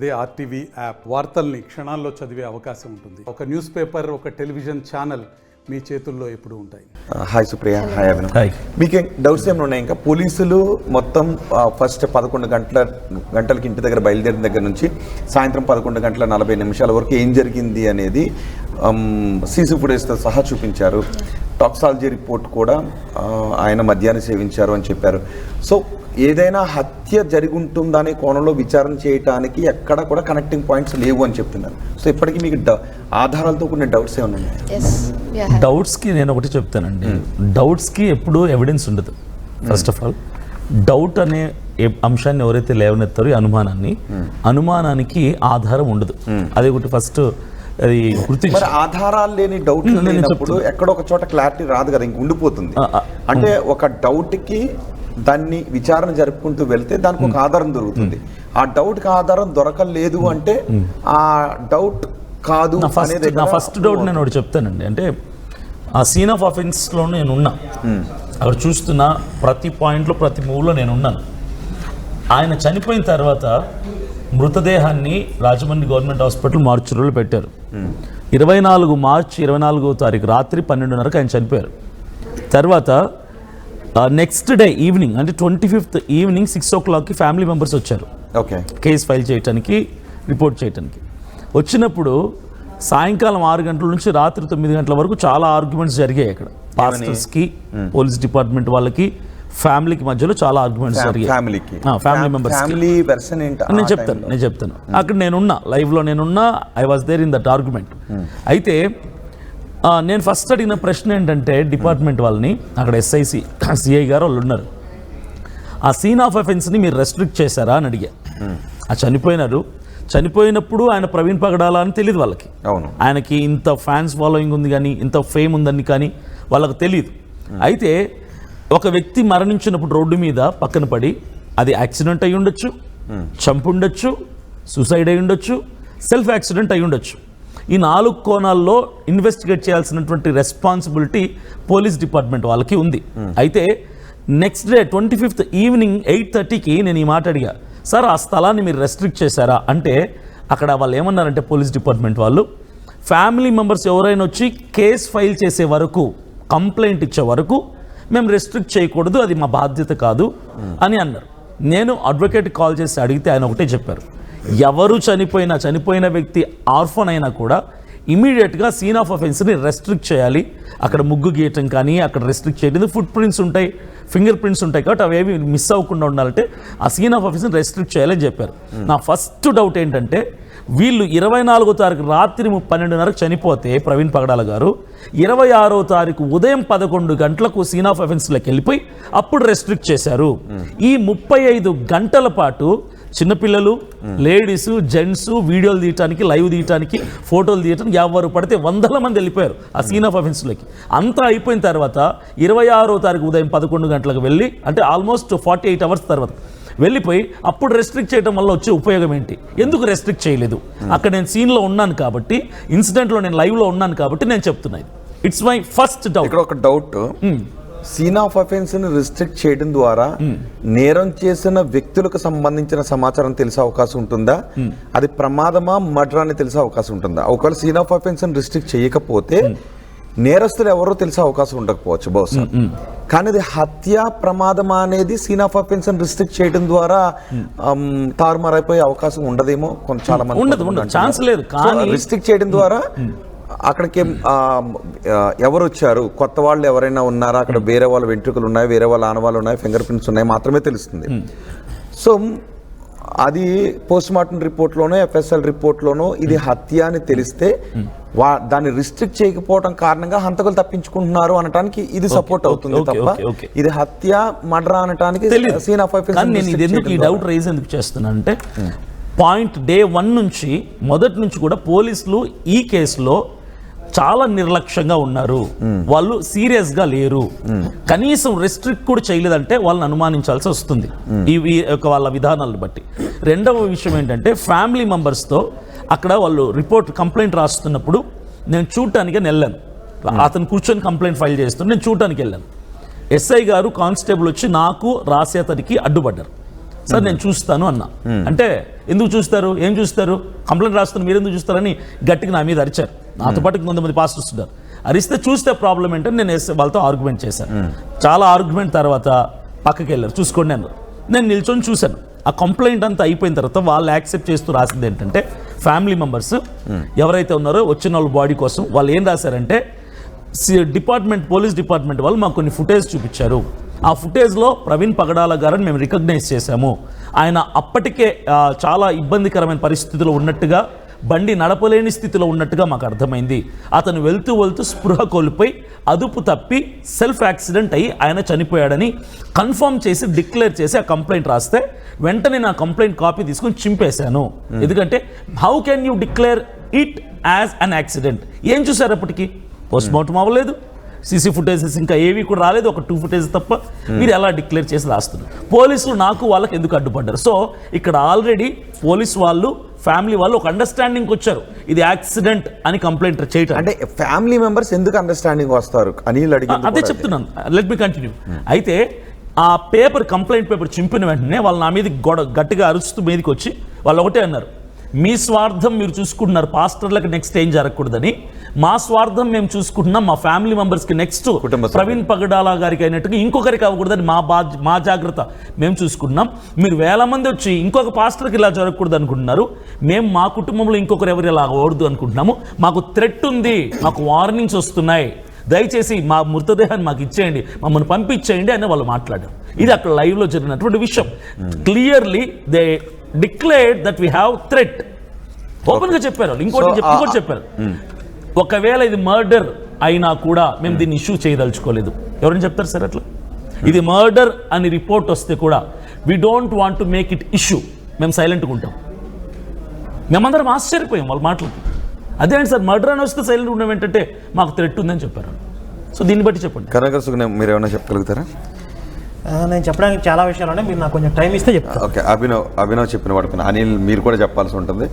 అదే RTV app వార్తల్ని క్షణాల్లో చదివే అవకాశం ఉంటుంది. ఒక న్యూస్ పేపర్, ఒక టెలివిజన్ ఛానల్ మీ చేతుల్లో ఎప్పుడు ఉంటాయి. Hi Supriya. Hi Abhinav. Hi. మీకు డౌట్స్ ఏమైనా ఉన్నాయి? ఇంకా పోలీసులు మొత్తం ఫస్ట్ 11 గంటలకి ఇంటి దగ్గర బయలుదేరిన దగ్గర నుంచి సాయంత్రం 11:40 వరకు ఏం జరిగింది అనేది సీసీ ఫుటేజ్తో సహా చూపించారు. టాక్సాలజీ రిపోర్ట్ కూడా ఆయన మద్యాన్ని సేవించారు అని చెప్పారు. సో ఏదైనా హత్య జరిగి ఉంటుందా అనే కోణంలో విచారణ చేయడానికి ఎక్కడ కూడా కనెక్టింగ్ పాయింట్స్ లేవు అని చెప్తున్నారు. సో ఇప్పటికీ మీకు ఆధారాలతో కొన్ని డౌట్స్ ఏమైనా ఉన్నాయి? డౌట్స్కి నేను ఒకటి చెప్తానండి. డౌట్స్కి ఎప్పుడు ఎవిడెన్స్ ఉండదు. ఫస్ట్ ఆఫ్ ఆల్ డౌట్ అనే అంశాన్ని ఎవరైతే లేవనెత్తారో ఈ అనుమానానికి ఆధారం ఉండదు. అది ఒకటి ఫస్ట్ అది గుర్తు. మరి ఆధారాలు లేని డౌట్ లేనప్పుడు ఎక్కడో ఒక చోట క్లారిటీ రాదు కదా, ఇంక ఉండిపోతుంది. అంటే ఒక డౌట్కి దాన్ని విచారణ జరుపుకుంటూ వెళ్తే దానికి ఒక ఆధారం దొరుకుతుంది. ఆ డౌట్కి ఆధారం దొరకలేదు అంటే ఆ డౌట్ కాదు. నా ఫస్ట్ డౌట్ నేను ఒకటి చెప్తానండి. అంటే ఆ సీన్ ఆఫ్ అఫెన్స్లో నేను ఉన్నా, అక్కడ చూస్తున్నా ప్రతి పాయింట్లో ప్రతి మూవ్లో నేను ఉన్నాను. ఆయన చనిపోయిన తర్వాత మృతదేహాన్ని రాజమండ్రి గవర్నమెంట్ హాస్పిటల్ మార్చురీలో పెట్టారు. 24 మార్చి 24వ తారీఖు రాత్రి 12:30కి ఆయన చనిపోయారు. తర్వాత నెక్స్ట్ డే ఈవినింగ్ అంటే 25th ఈవినింగ్ 6 o'clockకి ఫ్యామిలీ మెంబర్స్ వచ్చారు. ఓకే, కేసు ఫైల్ చేయడానికి, రిపోర్ట్ చేయడానికి. వచ్చినప్పుడు సాయంకాలం 6 గంటల నుంచి రాత్రి 9 గంటల వరకు చాలా ఆర్గ్యుమెంట్స్ జరిగాయి. అక్కడ పాస్టర్స్కి, పోలీస్ డిపార్ట్మెంట్ వాళ్ళకి, ఫ్యామిలీకి మధ్యలో చాలా ఆర్గ్యుమెంట్స్ జరిగాయి. ఫ్యామిలీ మెంబర్స్ నేను చెప్తాను. అక్కడ నేనున్నా, లైవ్లో నేనున్నా. I was there in that argument. అయితే నేను ఫస్ట్ అడిగిన ప్రశ్న ఏంటంటే డిపార్ట్మెంట్ వాళ్ళని, అక్కడ ఎస్ఐసి సిఐ గారు వాళ్ళు ఉన్నారు, ఆ సీన్ ఆఫ్ అఫెన్స్ని మీరు రెస్ట్రిక్ట్ చేశారా అని అడిగా. చనిపోయినప్పుడు ఆయన ప్రవీణ్ పగడాల అని తెలియదు వాళ్ళకి. ఆయనకి ఇంత ఫ్యాన్స్ ఫాలోయింగ్ ఉంది కానీ, ఇంత ఫేమ్ ఉందని కానీ వాళ్ళకి తెలియదు. అయితే ఒక వ్యక్తి మరణించినప్పుడు రోడ్డు మీద పక్కన పడి, అది యాక్సిడెంట్ అయి ఉండొచ్చు, చంపు ఉండొచ్చు, సూసైడ్ అయి ఉండొచ్చు, సెల్ఫ్ యాక్సిడెంట్ అయి ఉండొచ్చు. ఈ 4 కోణాల్లో ఇన్వెస్టిగేట్ చేయాల్సినటువంటి రెస్పాన్సిబిలిటీ పోలీస్ డిపార్ట్మెంట్ వాళ్ళకి ఉంది. అయితే నెక్స్ట్ డే 25th ఈవినింగ్ 8:30కి నేను ఈ మాట అడిగా, సార్ ఆ స్థలాన్ని మీరు రెస్ట్రిక్ట్ చేశారా అంటే, అక్కడ వాళ్ళు ఏమన్నారంటే పోలీస్ డిపార్ట్మెంట్ వాళ్ళు, ఫ్యామిలీ మెంబర్స్ ఎవరైనా వచ్చి కేస్ ఫైల్ చేసే వరకు, కంప్లైంట్ ఇచ్చే వరకు మేము రెస్ట్రిక్ట్ చేయకూడదు, అది మా బాధ్యత కాదు అని అన్నారు. నేను అడ్వకేట్ కాల్ చేసి అడిగితే ఆయన ఒకటే చెప్పారు, ఎవరు చనిపోయిన వ్యక్తి ఆర్ఫన్ అయినా కూడా ఇమీడియట్గా సీన్ ఆఫ్ అఫెన్స్ని రెస్ట్రిక్ట్ చేయాలి. అక్కడ ముగ్గు గీయటం కానీ అక్కడ రెస్ట్రిక్ట్ చేయలేదు, ఫుట్ ప్రింట్స్ ఉంటాయి, ఫింగర్ ప్రింట్స్ ఉంటాయి, కాబట్టి అవేవి మిస్ అవ్వకుండా ఉండాలంటే ఆ సీన్ ఆఫ్ అఫెన్స్ని రెస్ట్రిక్ట్ చేయాలని చెప్పారు. నా ఫస్ట్ డౌట్ ఏంటంటే, వీళ్ళు 24వ తారీఖు రాత్రి 12:30కి చనిపోతే ప్రవీణ్ పగడాల గారు 26వ తారీఖు ఉదయం 11 గంటలకు సీన్ ఆఫ్ అఫెన్స్లోకి వెళ్ళిపోయి అప్పుడు రెస్ట్రిక్ట్ చేశారు. ఈ 35 గంటల పాటు చిన్నపిల్లలు, లేడీస్, జెంట్స్ వీడియోలు తీయటానికి, లైవ్ తీయటానికి, ఫోటోలు తీయటానికి ఎవరు పడితే 100 మంది వెళ్ళిపోయారు ఆ సీన్ ఆఫ్ అఫెన్స్లోకి. అంతా అయిపోయిన తర్వాత 26వ తారీఖు ఉదయం 11 గంటలకు వెళ్ళి, అంటే ఆల్మోస్ట్ 48 hours తర్వాత వెళ్ళిపోయి అప్పుడు రెస్ట్రిక్ట్ చేయడం వల్ల వచ్చే ఉపయోగం ఏంటి? ఎందుకు రెస్ట్రిక్ట్ చేయలేదు? అక్కడ నేను సీన్లో ఉన్నాను కాబట్టి, ఇన్సిడెంట్లో నేను లైవ్లో ఉన్నాను కాబట్టి నేను చెప్తున్నాను. It's my first doubt. ఇక్కడ ఒక డౌట్, సీన్ ఆఫ్ అఫెన్స్ ని రిస్ట్రిక్ట్ చేయడం ద్వారా నేరం చేసిన వ్యక్తులకు సంబంధించిన సమాచారం తెలిసే అవకాశం ఉంటుందా? అది ప్రమాదమా, మర్డర్ అని తెలిసే అవకాశం ఉంటుందా? ఒకవేళ సీన్ ఆఫ్ అఫెన్స్ ని రిస్ట్రిక్ట్ చేయకపోతే నేరస్తులు ఎవరో తెలిసే అవకాశం ఉండకపోవచ్చు బహుశా. కానీ అది హత్య, ప్రమాదమా అనేది సీన్ ఆఫ్ అఫెన్స్ ని రిస్ట్రిక్ట్ చేయడం ద్వారా తారుమారైపోయే అవకాశం ఉండదేమో చాలా మంది. ఛాన్స్ లేదు. రిస్ట్రిక్ట్ చేయడం ద్వారా అక్కడికి ఎవరు వచ్చారు, కొత్త వాళ్ళు ఎవరైనా ఉన్నారా, అక్కడ వేరే వాళ్ళ వెంట్రుకలు ఉన్నాయి, వేరే వాళ్ళ ఆనవాళ్ళు ఉన్నాయి, ఫింగర్ ప్రింట్స్ ఉన్నాయి మాత్రమే తెలుస్తుంది. సో అది పోస్ట్ మార్టం రిపోర్ట్లోనో ఎఫ్ఎస్ఎల్ రిపోర్ట్లోనో ఇది హత్య అని తెలిస్తే దాన్ని రిస్ట్రిక్ట్ చేయకపోవడం కారణంగా హంతకులు తప్పించుకుంటున్నారు అనటానికి ఇది సపోర్ట్ అవుతుంది తప్ప ఇది హత్య, మర్డర్ అనటానికి సీన్ ఆఫ్ అఫెన్స్. నేను ఇది ఎందుకు ఈ డౌట్ రైజ్ ఎందుకు చేస్తున్నానంటే, పాయింట్ డే 1 నుంచి మొదటి నుంచి కూడా పోలీసులు ఈ కేసులో చాలా నిర్లక్ష్యంగా ఉన్నారు. వాళ్ళు సీరియస్గా లేరు. కనీసం రెస్ట్రిక్ట్ కూడా చేయలేదంటే వాళ్ళని అనుమానించాల్సి వస్తుంది ఈ వాళ్ళ విధానాలను బట్టి. రెండవ విషయం ఏంటంటే, ఫ్యామిలీ మెంబర్స్తో అక్కడ వాళ్ళు రిపోర్ట్ కంప్లైంట్ రాస్తున్నప్పుడు నేను చూడటానికి వెళ్ళాను. అతను కూర్చొని కంప్లైంట్ ఫైల్ చేస్తుంటే నేను చూడటానికి వెళ్ళాను. ఎస్ఐ గారు, కానిస్టేబుల్ వచ్చి నాకు రాసేతనికి అడ్డుపడ్డారు. సార్ నేను చూస్తాను అన్నా. అంటే ఎందుకు చూస్తారు, ఏం చూస్తారు, కంప్లైంట్ రాస్తున్నారు మీరు ఎందుకు చూస్తారని గట్టిగా నా మీద అరిచారు. నాతో పాటు కొంతమంది పాస్టర్స్ ఉన్నారు. అరిస్తే చూస్తే ప్రాబ్లం ఏంటని నేను వాళ్ళతో ఆర్గ్యుమెంట్ చేశాను. చాలా ఆర్గ్యుమెంట్ తర్వాత పక్కకి వెళ్ళారు, చూసుకోండి అన్నారు. నేను నిల్చొని చూశాను. ఆ కంప్లైంట్ అంతా అయిపోయిన తర్వాత వాళ్ళు యాక్సెప్ట్ చేస్తూ రాసింది ఏంటంటే, ఫ్యామిలీ మెంబర్స్ ఎవరైతే ఉన్నారో వచ్చిన వాళ్ళ బాడీ కోసం వాళ్ళు ఏం రాశారంటే, పోలీస్ డిపార్ట్మెంట్ వాళ్ళు మాకు కొన్ని ఫుటేజ్ చూపించారు. ఆ ఫుటేజ్లో ప్రవీణ్ పగడాల గారిని మేము రికగ్నైజ్ చేశాము. ఆయన అప్పటికే చాలా ఇబ్బందికరమైన పరిస్థితిలో ఉన్నట్టుగా, బండి నడపలేని స్థితిలో ఉన్నట్టుగా మాకు అర్థమైంది. అతను వెళ్తూ స్పృహ కోల్పోయి అదుపు తప్పి సెల్ఫ్ యాక్సిడెంట్ అయ్యి ఆయన చనిపోయాడని కన్ఫర్మ్ చేసి డిక్లేర్ చేసి ఆ కంప్లైంట్ రాస్తే వెంటనే నా కంప్లైంట్ కాపీ తీసుకొని చింపేశాను. ఎందుకంటే how can you declare it as an accident? ఏం చూసారు అప్పటికి? పోస్ట్ మార్టం అవ్వలేదు, సీసీ ఫుటేజెస్ ఇంకా ఏవి కూడా రాలేదు, ఒక 2 ఫుటేజ్ తప్ప. మీరు ఎలా డిక్లేర్ చేసి రాస్తున్నారు? పోలీసులు నాకు వాళ్ళకి ఎందుకు అడ్డుపడ్డారు? సో ఇక్కడ ఆల్రెడీ పోలీస్ వాళ్ళు ఫ్యామిలీ వాళ్ళు ఒక అండర్స్టాండింగ్ వచ్చారు, ఇది యాక్సిడెంట్ అని కంప్లైంట్ చేయటం. అంటే ఫ్యామిలీ మెంబర్స్ ఎందుకు అండర్స్టాండింగ్ వస్తారు అనిల్ అడిగి? అదే చెప్తున్నాను, లెట్ మీ కంటిన్యూ. అయితే ఆ కంప్లైంట్ పేపర్ చింపిన వెంటనే వాళ్ళు నా మీద గట్టిగా అరుస్తూ మీదకి వచ్చి వాళ్ళు ఒకటే అన్నారు, మీ స్వార్థం మీరు చూసుకుంటున్నారు, పాస్టర్లకు నెక్స్ట్ ఏం జరగకూడదని. మా స్వార్థం మేము చూసుకుంటున్నాం, మా ఫ్యామిలీ మెంబర్స్కి నెక్స్ట్ ప్రవీణ్ పగడాల గారికి అయినట్టుగా ఇంకొకరికి అవ్వకూడదని మా జాగ్రత్త మేము చూసుకుంటున్నాం. మీరు 1000 మంది వచ్చి ఇంకొక పాస్టర్కి ఇలా జరగకూడదు అనుకుంటున్నారు. మేము మా కుటుంబంలో ఇంకొకరు ఎవరు ఇలా అవ్వకూడదు అనుకుంటున్నాము. మాకు థ్రెట్ ఉంది, మాకు వార్నింగ్స్ వస్తున్నాయి, దయచేసి మా మృతదేహాన్ని మాకు ఇచ్చేయండి, మమ్మల్ని పంపించేయండి అని వాళ్ళు మాట్లాడారు. ఇది అక్కడ లైవ్లో జరిగినటువంటి విషయం. Clearly they declared that we have threat. ఓపెన్గా చెప్పారు. ఇంకోటి చెప్పారు, ఒకవేళ ఇది మర్డర్ అయినా కూడా మేము దీన్ని ఇష్యూ చేయదలుచుకోలేదు. ఎవరైనా చెప్తారు సార్ అట్లా? ఇది మర్డర్ అని రిపోర్ట్ వస్తే కూడా we don't want to make it issue, మేము సైలెంట్గా ఉంటాం. మేమందరం ఆశ్చర్యపోయాం వాళ్ళ మాటలకి. అదేంటి సార్ మర్డర్ అని వస్తే సైలెంట్ ఉండడం ఏంటంటే మాకు థ్రెట్ ఉందని చెప్పారు. సో దీన్ని బట్టి చెప్పండి. కనకసుగుణ మీరు ఏమైనా చెప్పగలుగుతారా? నేను చెప్పడానికి చాలా విషయాలు ఉన్నాయి, మీరు నాకు కొంచెం టైం ఇస్తే చెప్తాను. ఓకే, అభినవ్ చెప్పిన వాడుకున్నా. అనిల్ మీరు కూడా చెప్పాల్సి ఉంటుంది.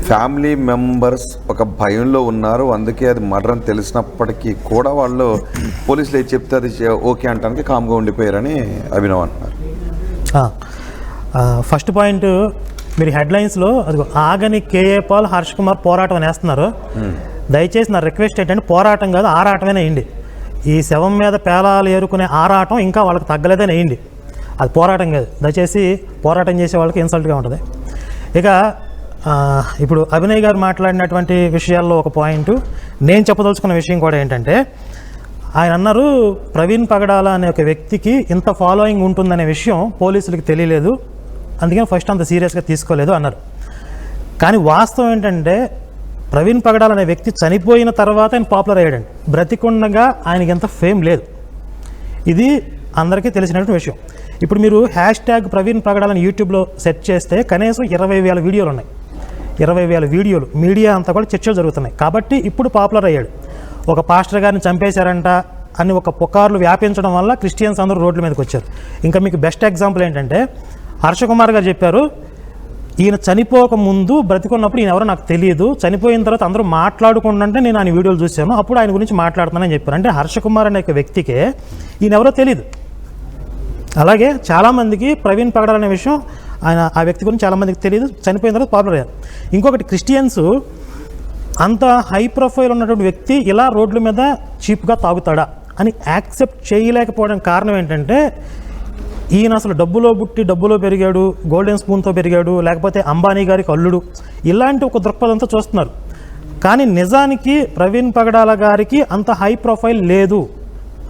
ఫ్యామిలీ మెంబర్స్ ఒక భయంలో ఉన్నారు, అందుకే అది మర్డర్ అని తెలిసినప్పటికీ కూడా వాళ్ళు పోలీసులు ఏది చెప్తే అది ఓకే అంటానికి కామ్గా ఉండిపోయారని అభినవ్ అంటున్నారు. ఫస్ట్ పాయింట్, మీరు హెడ్లైన్స్లో అది ఆగని కేఏ పాల్, హర్ష్ కుమార్ పోరాటం అని వేస్తున్నారు. దయచేసి నా రిక్వెస్ట్ ఏంటంటే పోరాటం కాదు, ఆరాటమైనా వేయండి. ఈ శవం మీద పేలాలు ఏరుకునే ఆరాటం ఇంకా వాళ్ళకి తగ్గలేదని వేయండి, అది పోరాటం కాదు. దయచేసి పోరాటం చేసే వాళ్ళకి ఇన్సల్ట్గా ఉంటుంది. ఇక ఇప్పుడు అభినయ్ గారు మాట్లాడినటువంటి విషయాల్లో ఒక పాయింట్, నేను చెప్పదలుచుకున్న విషయం కూడా ఏంటంటే, ఆయన అన్నారు ప్రవీణ్ పగడాల అనే ఒక వ్యక్తికి ఇంత ఫాలోయింగ్ ఉంటుందనే విషయం పోలీసులకు తెలియలేదు, అందుకని ఫస్ట్ అంత సీరియస్గా తీసుకోలేదు అన్నారు. కానీ వాస్తవం ఏంటంటే ప్రవీణ్ పగడాల అనే వ్యక్తి చనిపోయిన తర్వాత ఆయన పాపులర్ అయ్యాడండి. బ్రతికుండగా ఆయనకి ఎంత ఫేమ్ లేదు, ఇది అందరికీ తెలిసినటువంటి విషయం. ఇప్పుడు మీరు #ప్రవీణ్ పగడాలని యూట్యూబ్లో సెర్చ్ చేస్తే కనీసం 20,000 వీడియోలు ఉన్నాయి. 20,000 వీడియోలు, మీడియా అంతా కూడా చర్చలు జరుగుతున్నాయి. కాబట్టి ఇప్పుడు పాపులర్ అయ్యాడు. ఒక పాస్టర్ గారిని చంపేశారంట అని ఒక పుకార్లు వ్యాపించడం వల్ల క్రిస్టియన్స్ అందరూ రోడ్ల మీదకి వచ్చారు. ఇంకా మీకు బెస్ట్ ఎగ్జాంపుల్ ఏంటంటే, హర్ష కుమార్ గారు చెప్పారు, ఈయన చనిపోక ముందు బ్రతికున్నప్పుడు ఈయన ఎవరో నాకు తెలియదు, చనిపోయిన తర్వాత అందరూ మాట్లాడుకుంటుంటే నేను ఆయన వీడియోలు చూశాను, అప్పుడు ఆయన గురించి మాట్లాడుతున్నానని చెప్పారు. అంటే హర్ష కుమార్ అనే వ్యక్తికే ఈయన ఎవరో తెలియదు. అలాగే చాలామందికి ప్రవీణ్ పగడాల అనే విషయం ఆ వ్యక్తి గురించి చాలామందికి తెలియదు, చనిపోయిన తర్వాత పాపులర్ అయ్యారు. ఇంకొకటి, క్రిస్టియన్స్ అంత హై ప్రొఫైల్ ఉన్నటువంటి వ్యక్తి ఇలా రోడ్ల మీద చీప్గా తాగుతాడా అని యాక్సెప్ట్ చేయలేకపోవడానికి కారణం ఏంటంటే, ఈయన అసలు డబ్బులో పుట్టి డబ్బులో పెరిగాడు, గోల్డెన్ స్పూన్తో పెరిగాడు, లేకపోతే అంబానీ గారికి అల్లుడు, ఇలాంటి ఒక దృక్పథంతో చూస్తున్నారు. కానీ నిజానికి ప్రవీణ్ పగడాల గారికి అంత హై ప్రొఫైల్ లేదు.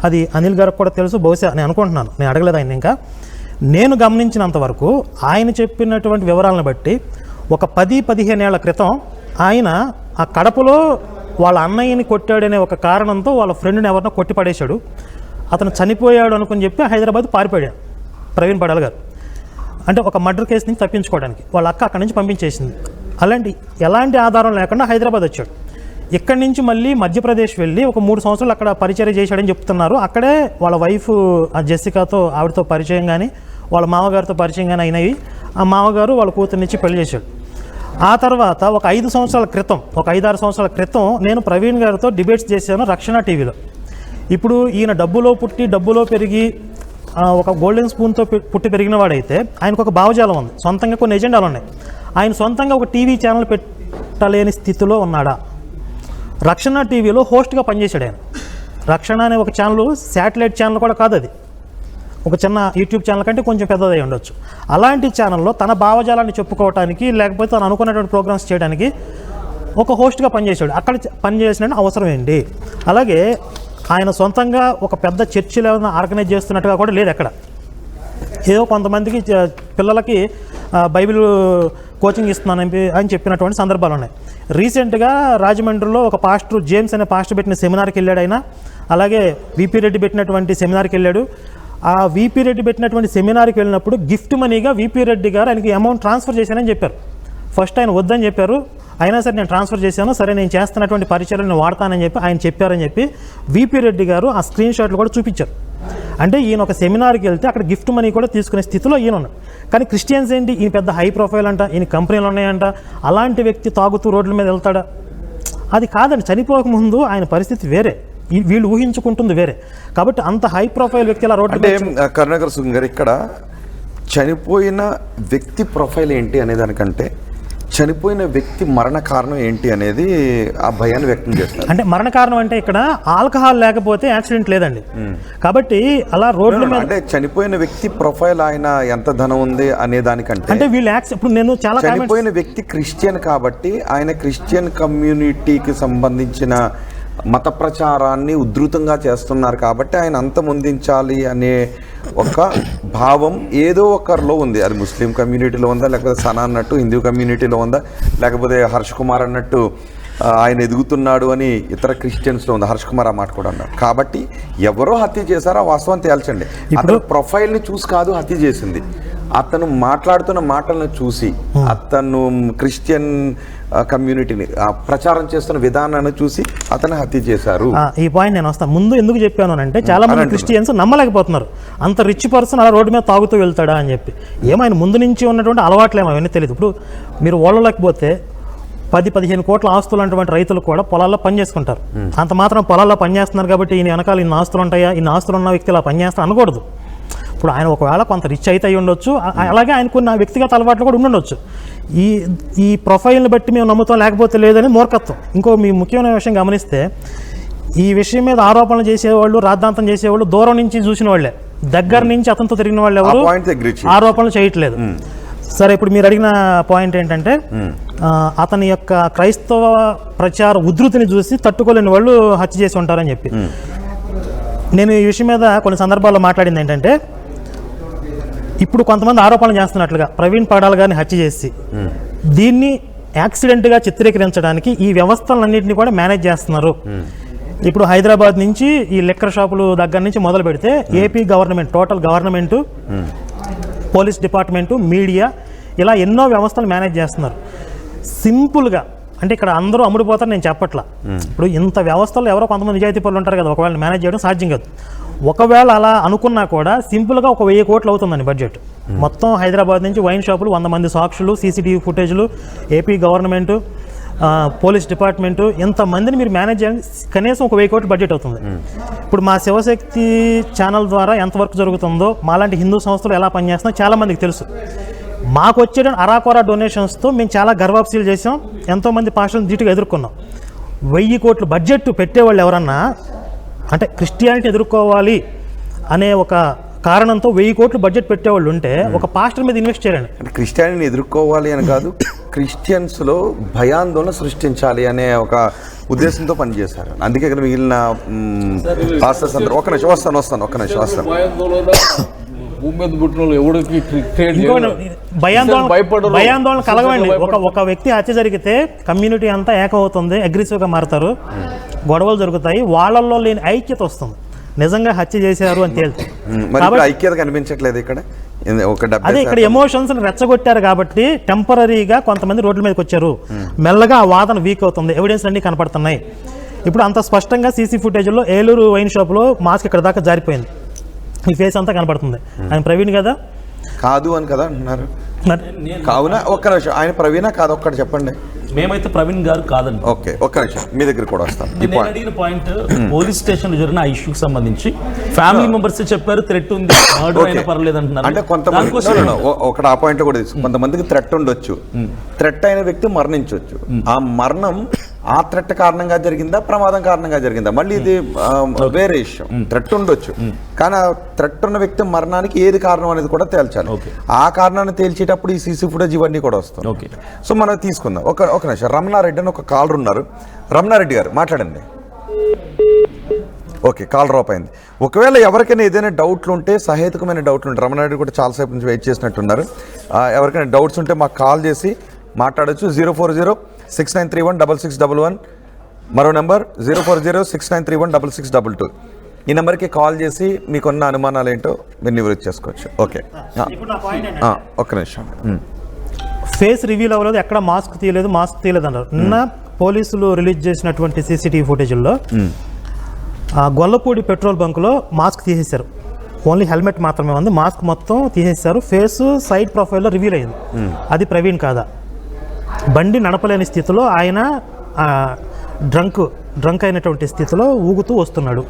అది అనిల్ గారికి కూడా తెలుసు, బహుశా నేను అనుకుంటున్నాను, నేను అడగలేదు ఆయన. ఇంకా నేను గమనించినంత వరకు ఆయన చెప్పినటువంటి వివరాలను బట్టి ఒక 10-15 ఏళ్ల క్రితం ఆయన ఆ కడపలో వాళ్ళ అన్నయ్యని కొట్టాడనే ఒక కారణంతో వాళ్ళ ఫ్రెండ్ని ఎవరినో కొట్టి పడేశాడు. అతను చనిపోయాడు అనుకుని చెప్పి హైదరాబాద్ పారిపోయాడు ప్రవీణ్ పగడాల గారు. అంటే ఒక మర్డర్ కేసు నుంచి తప్పించుకోవడానికి వాళ్ళ అక్క అక్కడి నుంచి పంపించేసింది. ఎలాంటి ఆధారం లేకుండా హైదరాబాద్ వచ్చాడు. ఇక్కడి నుంచి మళ్ళీ మధ్యప్రదేశ్ వెళ్ళి ఒక 3 సంవత్సరాలు అక్కడ పరిచయం చేశాడని చెప్తున్నారు. అక్కడే వాళ్ళ వైఫ్ జెసికాతో ఆవిడతో పరిచయం కానీ వాళ్ళ మామగారితో పరిచయం కానీ అయినవి. ఆ మామగారు వాళ్ళ కూతురునిచ్చి పెళ్లి చేశాడు. ఆ తర్వాత ఒక 5 సంవత్సరాల క్రితం, ఒక 5-6 సంవత్సరాల క్రితం నేను ప్రవీణ్ గారితో డిబేట్స్ చేశాను రక్షణ టీవీలో. ఇప్పుడు ఈయన డబ్బులో పుట్టి డబ్బులో పెరిగి ఒక గోల్డెన్ స్పూన్తో పుట్టి పెరిగిన వాడైతే ఆయనకు ఒక భావజాలం ఉంది, సొంతంగా కొన్ని ఎజెండాలు ఉన్నాయి. ఆయన సొంతంగా ఒక టీవీ ఛానల్ పెట్టలేని స్థితిలో ఉన్నాడా? రక్షణ టీవీలో హోస్ట్గా పనిచేశాడు ఆయన. రక్షణ అనే ఒక ఛానల్ శాటిలైట్ ఛానల్ కూడా కాదు, అది ఒక చిన్న యూట్యూబ్ ఛానల్ కంటే కొంచెం పెద్దదై ఉండొచ్చు. అలాంటి ఛానల్లో తన భావజాలాన్ని చెప్పుకోవడానికి లేకపోతే తను అనుకున్నటువంటి ప్రోగ్రామ్స్ చేయడానికి ఒక హోస్ట్గా పనిచేశాడు. అక్కడ పనిచేసిన అవసరం ఏంటి? అలాగే ఆయన సొంతంగా ఒక పెద్ద చర్చిలు ఏమైనా ఆర్గనైజ్ చేస్తున్నట్టుగా కూడా లేదు ఎక్కడ. ఏదో కొంతమందికి పిల్లలకి బైబిల్ కోచింగ్ ఇస్తున్నానని అని చెప్పినటువంటి సందర్భాలు ఉన్నాయి. రీసెంట్గా రాజమండ్రిలో ఒక పాస్టర్ జేమ్స్ అనే పాస్టర్ పెట్టిన సెమినార్కి వెళ్ళాడు ఆయన. అలాగే విపి రెడ్డి పెట్టినటువంటి సెమినార్కి వెళ్ళాడు. ఆ విపి రెడ్డి పెట్టినటువంటి సెమినార్కి వెళ్ళినప్పుడు గిఫ్ట్ మనీగా విపి రెడ్డి గారు ఆయనకి అమౌంట్ ట్రాన్స్ఫర్ చేశానని చెప్పారు. ఫస్ట్ ఆయన వద్దని చెప్పారు, అయినా సరే నేను ట్రాన్స్ఫర్ చేశాను, సరే నేను చేస్తున్నటువంటి పరిచయాలు నేను వాడతానని చెప్పి ఆయన చెప్పారని చెప్పి విపి రెడ్డి గారు ఆ స్క్రీన్ షాట్లు కూడా చూపించారు. అంటే ఈయన ఒక సెమినార్కి వెళ్తే అక్కడ గిఫ్ట్ మనీ కూడా తీసుకునే స్థితిలో ఈయన ఉన్నాడు. కానీ క్రిస్టియన్స్ ఏంటి, ఈయన పెద్ద హై ప్రొఫైల్ అంట, ఈయన కంపెనీలు ఉన్నాయంట, అలాంటి వ్యక్తి తాగుతూ రోడ్ల మీద వెళ్తాడా? అది కాదండి. చనిపోకముందు ఆయన పరిస్థితి వేరే, వీళ్ళు ఊహించుకుంటుంది వేరే. కాబట్టి అంత హై ప్రొఫైల్ వ్యక్తి ఇలా రోడ్డు కరుణాకర్ సింగ్ గారు, ఇక్కడ చనిపోయిన వ్యక్తి ప్రొఫైల్ ఏంటి అనే దానికంటే చనిపోయిన వ్యక్తి మరణ కారణం ఏంటి అనేది ఆ భయాన్ని వ్యక్తం చేస్తారు. అంటే మరణ కారణం అంటే ఇక్కడ ఆల్కహాల్ లేకపోతే యాక్సిడెంట్ లేదండి. కాబట్టి అలా రోడ్ల మీద అంటే చనిపోయిన వ్యక్తి ప్రొఫైల్ ఆయన ఎంత ధనం ఉంది అనే దానికంటే అంటే వీళ్ళు ఇప్పుడు నేను చాలా చనిపోయిన వ్యక్తి క్రిస్టియన్ కాబట్టి ఆయన క్రిస్టియన్ కమ్యూనిటీకి సంబంధించిన మత ప్రచారాన్ని ఉధృతంగా చేస్తున్నారు కాబట్టి ఆయన అంతమొందించాలి అనే ఒక భావం ఏదో ఒకరిలో ఉంది. అది ముస్లిం కమ్యూనిటీలో ఉందా, లేకపోతే సనా అన్నట్టు హిందూ కమ్యూనిటీలో ఉందా, లేకపోతే హర్ష్ కుమార్ అన్నట్టు ఆయన ఎదుగుతున్నాడు అని ఇతర క్రిస్టియన్స్లో ఉంది. హర్ష్ కుమార్ ఆ మాట కూడా అన్నారు. కాబట్టి ఎవరో హత్య చేశారో ఆ వాస్తవం తేల్చండి. అతను ప్రొఫైల్ని చూసి కాదు హత్య చేసింది, అతను మాట్లాడుతున్న మాటలను చూసి, అతను క్రిస్టియన్ కమ్యూనిటీని ప్రచారం చేస్తున్న విధానాన్ని చూసి అతను హత్య చేశారు. ఈ పాయింట్ నేను వస్తాను. ముందు ఎందుకు చెప్పాను అంటే చాలా మంది క్రిస్టియన్స్ నమ్మలేకపోతున్నారు, అంత రిచ్ పర్సన్ అలా రోడ్డు మీద తాగుతూ వెళ్తాడా అని చెప్పి. ఏమైనా ముందు నుంచి ఉన్నటువంటి అలవాట్లు ఏమో అవన్నీ తెలియదు. ఇప్పుడు మీరు ఓళ్ళలోకి పోతే 10-15 కోట్ల ఆస్తులు అటువంటి రైతులు కూడా పొలాల్లో పని చేసుకుంటారు. అంత మాత్రం పొలాల్లో పని చేస్తున్నారు కాబట్టి ఈయన వెనకాల ఇన్ని ఆస్తులు ఉంటాయా, ఇన్ని ఆస్తులు ఉన్న వ్యక్తి ఇలా పని చేస్తా అనకూడదు. ఇప్పుడు ఆయన ఒకవేళ కొంత రిచ్ అయితే అయి ఉండొచ్చు, అలాగే ఆయన కొన్ని వ్యక్తిగత అలవాట్లు కూడా ఉండొచ్చు. ఈ ప్రొఫైల్ని బట్టి మేము నమ్ముతాం లేకపోతే లేదని మూర్ఖత్వం. ఇంకో మీ ముఖ్యమైన విషయం గమనిస్తే, ఈ విషయం మీద ఆరోపణలు చేసేవాళ్ళు, రాద్ధాంతం చేసేవాళ్ళు దూరం నుంచి చూసిన వాళ్ళే, దగ్గర నుంచి అతనితో తిరిగిన వాళ్ళు ఎవరు ఆరోపణలు చేయట్లేదు. సరే, ఇప్పుడు మీరు అడిగిన పాయింట్ ఏంటంటే అతని యొక్క క్రైస్తవ ప్రచార ఉధృతిని చూసి తట్టుకోలేని వాళ్ళు హత్య చేసి ఉంటారని చెప్పి. నేను ఈ విషయం మీద కొన్ని సందర్భాల్లో మాట్లాడింది ఏంటంటే, ఇప్పుడు కొంతమంది ఆరోపణలు చేస్తున్నట్లుగా ప్రవీణ్ పగడాల్ గారిని హత్య చేసి దీన్ని యాక్సిడెంట్గా చిత్రీకరించడానికి ఈ వ్యవస్థలన్నింటినీ కూడా మేనేజ్ చేస్తున్నారు. ఇప్పుడు హైదరాబాద్ నుంచి ఈ లిక్కర్ షాపులు దగ్గర నుంచి మొదలు పెడితే AP government, total government, police department, media, ఇలా ఎన్నో వ్యవస్థలు మేనేజ్ చేస్తున్నారు. సింపుల్గా అంటే ఇక్కడ అందరూ అమ్ముడిపోతారు నేను చెప్పట్లా. ఇప్పుడు ఇంత వ్యవస్థలు ఎవరో కొంతమంది నిజాయితీ పనులు ఉంటారు కదా, ఒకవేళ మేనేజ్ చేయడం సాధ్యం కాదు. ఒకవేళ అలా అనుకున్నా కూడా సింపుల్గా 1000 కోట్లు అవుతుందండి బడ్జెట్. మొత్తం హైదరాబాద్ నుంచి వైన్ షాపులు, 100 మంది సాక్షులు, సీసీటీవీ ఫుటేజ్లు, ఏపీ గవర్నమెంటు, పోలీస్ డిపార్ట్మెంటు, ఇంతమందిని మీరు మేనేజ్ చేయాలని కనీసం 1000 కోట్లు బడ్జెట్ అవుతుంది. ఇప్పుడు మా శివశక్తి ఛానల్ ద్వారా ఎంతవరకు జరుగుతుందో, మాలాంటి హిందూ సంస్థలు ఎలా పనిచేస్తుందో చాలామందికి తెలుసు. మాకు వచ్చే అరాకొరా డొనేషన్స్తో మేము చాలా గర్వాప్సీలు చేసాం, ఎంతోమంది పాస్టర్లను ధీటుగా ఎదుర్కొన్నాం. 1000 కోట్లు బడ్జెట్ పెట్టేవాళ్ళు ఎవరన్నా అంటే క్రిస్టియానిటీ ఎదుర్కోవాలి అనే ఒక కారణంతో 1000 కోట్లు బడ్జెట్ పెట్టేవాళ్ళు ఉంటే ఒక పాస్టర్ మీద ఇన్వెస్ట్ చేయండి. అంటే క్రిస్టియానిటీని ఎదుర్కోవాలి అని కాదు, క్రిస్టియన్స్లో భయాందోళన సృష్టించాలి అనే ఒక ఉద్దేశంతో పనిచేశారు. అందుకే ఇక్కడ మిగిలిన పాస్టర్స్ అందరూ ఒక్క నిమిషం వస్తాను. భయాందోళన కలగండి. ఒక వ్యక్తి హత్య జరిగితే కమ్యూనిటీ అంతా ఏకమవుతుంది, అగ్రెసివ్గా మారుతారు, గొడవలు జరుగుతాయి, వాళ్ళల్లో లేని ఐక్యత వస్తుంది. నిజంగా హత్య చేశారు అని తేలితే ఐక్యత కనిపించట్లేదు ఇక్కడ. అదే ఇక్కడ ఎమోషన్స్ రెచ్చగొట్టారు కాబట్టి టెంపరీగా కొంతమంది రోడ్ల మీదకి వచ్చారు. మెల్లగా ఆ వాదన వీక్ అవుతుంది, ఎవిడెన్స్ అన్ని కనపడుతున్నాయి. ఇప్పుడు అంత స్పష్టంగా సీసీ ఫుటేజ్లో ఏలూరు వైన్ షాప్లో మాస్క్ ఇక్కడ దాకా జారిపోయింది, ఈ ఫేస్ అంతా కనపడుతుంది. ఆయన ప్రవీణ్ కదా కాదు అని కదా అంటున్నారు. కావున ఒక్క నిమిషం, ఆయన ప్రవీణ కాదు ఒక్కటి చెప్పండి. మేమైతే ప్రవీణ్ గారు కాదండి. ఓకే, ఒక్క నిమిషం మీ దగ్గర కూడా వస్తాను. నేను అడిగిన పాయింట్ పోలీస్ స్టేషన్ లో జరిగిన ఆ ఇష్యూకి సంబంధించి ఫ్యామిలీ మెంబర్స్ చెప్పారు థ్రెట్ ఉంది, మర్డర్ అయినా పర్లేదు అంటున్నారు. అంటే కొంతమంది ఒకటి ఆ పాయింట్ కూడా కొంతమందికి థ్రెట్ ఉండొచ్చు, థ్రెట్ అయిన వ్యక్తి మరణించవచ్చు. ఆ మరణం ఆ థ్రెట్ కారణంగా జరిగిందా, ప్రమాదం కారణంగా జరిగిందా, మళ్ళీ ఇది వేరే విషయం. థ్రెట్ ఉండొచ్చు, కానీ ఆ థ్రెట్ ఉన్న వ్యక్తి మరణానికి ఏది కారణం అనేది కూడా తేల్చాలి. ఆ కారణాన్ని తేల్చేటప్పుడు ఈ సీసీ ఫుటేజ్ ఇవన్నీ కూడా వస్తాయి. సో మనం తీసుకుందాం. ఒక నిమిషం, రమణారెడ్డి అని ఒక కాలర్ ఉన్నారు. రమణారెడ్డి గారు మాట్లాడండి. ఓకే, కాల్ డ్రాప్ అయింది. ఒకవేళ ఎవరికైనా ఏదైనా డౌట్లు ఉంటే, సహేతుకమైన డౌట్లు ఉంటే, రమణారెడ్డి కూడా చాలాసేపు నుంచి వెయిట్ చేసినట్టున్నారు. ఎవరికైనా డౌట్స్ ఉంటే మాకు కాల్ చేసి మాట్లాడచ్చు. 04069316611, మరో నెంబర్ 04069316622. ఈ నెంబర్కి కాల్ చేసి మీకున్న అనుమానాలు ఏంటో మీరు నివృత్తి చేసుకోవచ్చు. ఓకే, ఒక్క నిమిషం. ఫేస్ రివీల్ అవ్వలేదు, ఎక్కడ మాస్క్ తీయలేదు అన్నారు. నిన్న పోలీసులు రిలీజ్ చేసినటువంటి సీసీటీవీ ఫుటేజ్లో గొల్లపూడి పెట్రోల్ బంకులో మాస్క్ తీసేశారు. ఓన్లీ హెల్మెట్ మాత్రమే ఉంది, మాస్క్ మొత్తం తీసేశారు. ఫేస్ సైడ్ ప్రొఫైల్లో రివీల్ అయింది. అది ప్రవీణ్ కాదా? బండి నడపలేని స్థితిలో ఆయన డ్రంక్ అయినటువంటి స్థితిలో ఊగుతూ వస్తున్నాడు.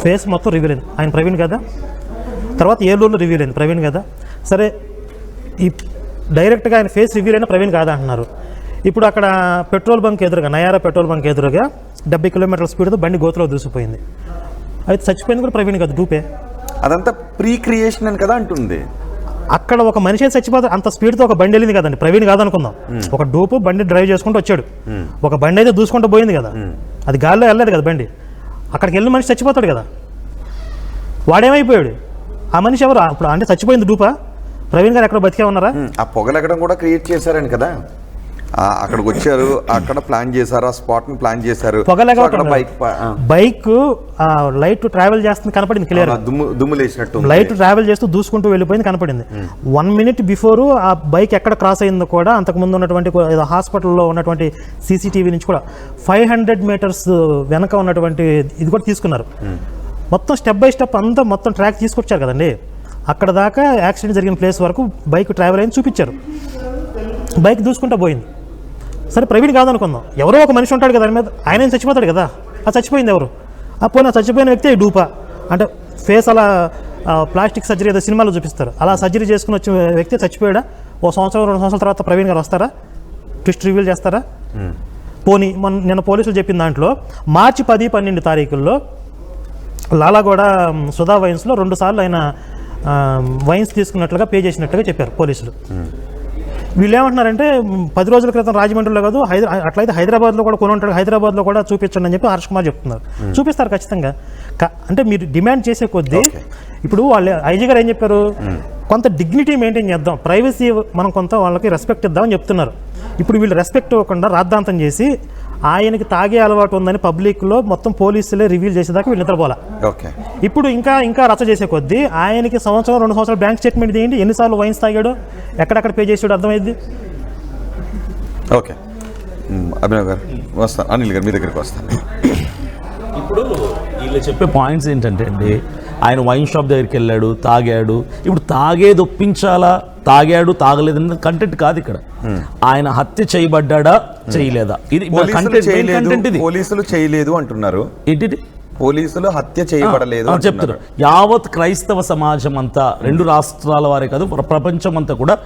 ఫేస్ మొత్తం రివీల్ అయింది, ఆయన ప్రవీణ్ కదా. తర్వాత ఏలూరులో రివీల్ అయింది, ప్రవీణ్ కదా. సరే, ఈ డైరెక్ట్గా ఆయన ఫేస్ రివీల్ అయినా ప్రవీణ్ కాదా అంటున్నారు. ఇప్పుడు అక్కడ పెట్రోల్ బంక్ ఎదురుగా, నయారా పెట్రోల్ బంక్ ఎదురుగా 70 కిలోమీటర్ల స్పీడ్తో బండి గోతులో దూసిపోయింది. అయితే చచ్చిపోయింది కూడా ప్రవీణ్ కదా, డూపే. అదంతా ప్రీ క్రియేషన్ అని కదా అంటుంది. అక్కడ ఒక మనిషి చచ్చిపోతే అంత స్పీడ్తో ఒక బండి వెళ్ళింది కదండి, ప్రవీణ్ కాదనుకుందాం. ఒక డూపు బండి డ్రైవ్ చేసుకుంటూ వచ్చాడు, ఒక బండి అయితే దూసుకుంటూ పోయింది కదా, అది గాల్లో వెళ్ళలేదు కదా బండి. అక్కడికి వెళ్ళిన మనిషి చచ్చిపోతాడు కదా, వాడేమైపోయాడు? ఆ మనిషి ఎవరు? అప్పుడు అంటే చచ్చిపోయింది డూపా, ప్రవీణ్ గారు ఎక్కడ బతికే ఉన్నారా? ఆ పొగలెక్కడం కూడా క్రియేట్ చేశారని కదా. అక్కడికి వచ్చారు, అక్కడ ప్లాన్ చేశారు, ఆ స్పాట్ ని ప్లాన్ చేశారు. బైక్ లైట్ ట్రావెల్ చేస్తుంది కనపడింది, క్లియర్. దుమ్ము లేచినట్టు లైట్ ట్రావెల్ చేస్తూ దూసుకుంటూ వెళ్ళిపోయింది కనపడింది. 1 మినిట్ బిఫోర్ ఆ బైక్ ఎక్కడ క్రాస్ అయిందో కూడా, అంతకుముందు ఉన్నటువంటి హాస్పిటల్లో ఉన్నటువంటి సీసీటీవీ నుంచి కూడా 500 మీటర్స్ వెనక ఉన్నటువంటి ఇది కూడా తీసుకున్నారు. మొత్తం స్టెప్ బై స్టెప్ అంతా మొత్తం ట్రాక్ తీసుకొచ్చారు కదండి. అక్కడ దాకా యాక్సిడెంట్ జరిగిన ప్లేస్ వరకు బైక్ ట్రావెల్ అయింది చూపించారు. బైక్ దూసుకుంటూ పోయింది. సరే, ప్రవీణ్ కాదనుకుందాం, ఎవరో ఒక మనిషి ఉంటాడు కదా దాని మీద, ఆయన చచ్చిపోతాడు కదా. ఆ చచ్చిపోయింది ఎవరు? పోనీ ఆ చచ్చిపోయిన వ్యక్తి డూపా అంటే ఫేస్ అలా ప్లాస్టిక్ సర్జరీ ఏదో సినిమాలో చూపిస్తారు, అలా సర్జరీ చేసుకుని వచ్చిన వ్యక్తి చచ్చిపోయాడా? 1 సంవత్సరం 2 సంవత్సరాల తర్వాత ప్రవీణ్ గారు వస్తారా? ట్విస్ట్ రివీల్ చేస్తారా? పోనీ నిన్న పోలీసులు చెప్పిన దాంట్లో మార్చి 10, 12 తారీఖుల్లో లాలాగూడ సుధా వైన్స్లో 2 సార్లు ఆయన వైన్స్ తీసుకున్నట్లుగా పే చేసినట్టుగా చెప్పారు పోలీసులు. వీళ్ళు ఏమంటున్నారంటే 10 రోజుల క్రితం రాజమండ్రిలో కాదు, అట్లయితే హైదరాబాద్లో కూడా కొని ఉంటాడు, హైదరాబాద్లో కూడా చూపించండి అని చెప్పి హర్ష్ కుమార్ చెప్తున్నారు. చూపిస్తారు ఖచ్చితంగా. అంటే మీరు డిమాండ్ చేసే కొద్దీ ఇప్పుడు వాళ్ళు ఐజీ గారు ఏం చెప్పారు, కొంత డిగ్నిటీ మెయింటైన్ చేద్దాం, ప్రైవసీ మనం కొంత వాళ్ళకి రెస్పెక్ట్ ఇద్దామని చెప్తున్నారు. ఇప్పుడు వీళ్ళు రెస్పెక్ట్ ఇవ్వకుండా రాద్ధాంతం చేసి ఆయనకి తాగే అలవాటు ఉందని పబ్లిక్లో మొత్తం పోలీసులే రివీల్ చేసేదాకా వీళ్ళు నిద్రపోలా. ఇప్పుడు ఇంకా రచ్చ చేసే కొద్దీ ఆయనకి 1 సంవత్సరం 2 సంవత్సరాలు బ్యాంక్ స్టేట్మెంట్ తీయండి, ఎన్నిసార్లు వైన్స్ తాగాడో, ఎక్కడెక్కడ పే చేసాడో అర్థమైంది. ఓకే, అభినవ్ గారు వస్తాను, అనిల్ గారు మీ దగ్గరికి వస్తాను. ఇప్పుడు వీళ్ళు చెప్పే పాయింట్స్ ఏంటంటే అండి, ఆయన వైన్ షాప్ దగ్గరికి వెళ్ళాడు, తాగాడు. ఇప్పుడు తాగేది ఒప్పించాలా, తాగాడు తాగలేదు కంటెంట్ కాదు ఇక్కడ. ఆయన హత్య చేయబడ్డా చేయలేదా, ఇది కంటెంట్. ఇది పోలీసులు చేయలేదు అంటున్నారు. ఏంటి? పోలీసులు హత్య చేయబడలేదు చెప్తారు. యావత్ క్రైస్తవ సమాజం అంతా, 2 రాష్ట్రాల వారే కాదు ప్రపంచం అంతా కూడా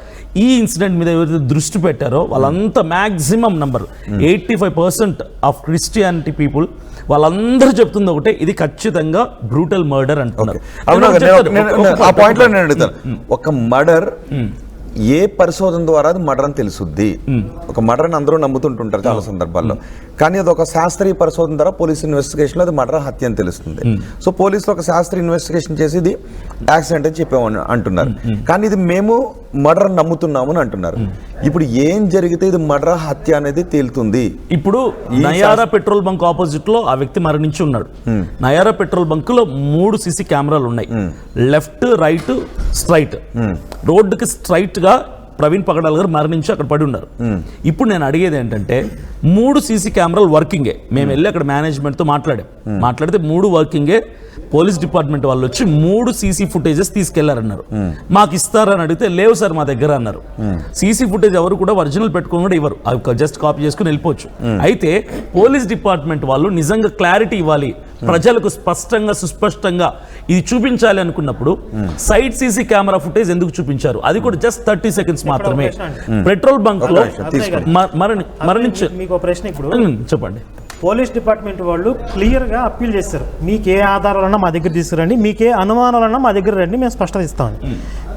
ఈ ఇన్సిడెంట్ మీద ఎవరైతే దృష్టి పెట్టారో వాళ్ళంతా maximum number 85% of Christianity people వాళ్ళందరూ చెప్తుంది ఒకటే, ఇది ఖచ్చితంగా బ్రూటల్ మర్డర్ అంటున్నారు. ఆ పాయింట్ లో నేను అడుగుతాను, ఒక మర్డర్ ఏ పరిశోధన ద్వారా అది మర్డర్ అని తెలుసుద్ది. ఒక మర్డర్ అని అందరూ నమ్ముతుంటుంటారు చాలా సందర్భాల్లో, కానీ అది ఒక శాస్త్రీయ పరిశోధన ద్వారా పోలీస్ ఇన్వెస్టిగేషన్ లో అది మర్డర్ హత్య అని తెలుస్తుంది. సో పోలీసులు ఒక శాస్త్రీయ ఇన్వెస్టిగేషన్ చేసి ఇది యాక్సిడెంట్ అని చెప్పామని అంటున్నారు, కానీ ఇది మేము మర్డర్ నమ్ముతున్నాము అని అంటున్నారు. ఇప్పుడు ఏం జరిగితే ఇది మర్డర్ హత్య అనేది తేలుతుంది? ఇప్పుడు నయారా పెట్రోల్ బంక్ ఆపోజిట్ లో ఆ వ్యక్తి మరణించి ఉన్నాడు. నయారా పెట్రోల్ బంక్ లో 3 సీసీ కెమెరాలు ఉన్నాయి, లెఫ్ట్, రైట్, స్ట్రైట్. రోడ్డుకి స్ట్రైట్ గా ప్రవీణ్ పగడాల్ గారు మరణించి అక్కడ పడి ఉన్నారు. ఇప్పుడు నేను అడిగేది ఏంటంటే, 3 సీసీ కెమెరాలు వర్కింగే. మేము వెళ్ళి అక్కడ మేనేజ్మెంట్తో మాట్లాడితే 3 వర్కింగే. పోలీస్ డిపార్ట్మెంట్ వాళ్ళు వచ్చి 3 సీసీ ఫుటేజెస్ తీసుకెళ్లారన్నారు. మాకు ఇస్తారని అడిగితే లేవు సార్ మా దగ్గర అన్నారు. సీసీ ఫుటేజ్ ఎవరు కూడా ఒరిజినల్ పెట్టుకుని కూడా ఇవ్వరు, అవి జస్ట్ కాపీ చేసుకుని వెళ్ళిపోవచ్చు. అయితే పోలీస్ డిపార్ట్మెంట్ వాళ్ళు నిజంగా క్లారిటీ ఇవ్వాలి, ప్రజలకు స్పష్టంగా సుస్పష్టంగా ఇది చూపించాలి అనుకున్నప్పుడు సైడ్ సీసీ కెమెరా ఫుటేజ్ ఎందుకు చూపించారు? అది కూడా జస్ట్ 30 సెకండ్స్ మాత్రమే. పెట్రోల్ బంక్ లో మరణించే మీకు ప్రశ్న ఇప్పుడు చెప్పండి. పోలీస్ డిపార్ట్మెంట్ వాళ్ళు క్లియర్గా అప్పీల్ చేశారు, మీకు ఏ ఆధారాలన్నా మా దగ్గర తీసుకురండి, మీకే అనుమానాలన్నా మా దగ్గర రండి, మేము స్పష్టత ఇస్తామని.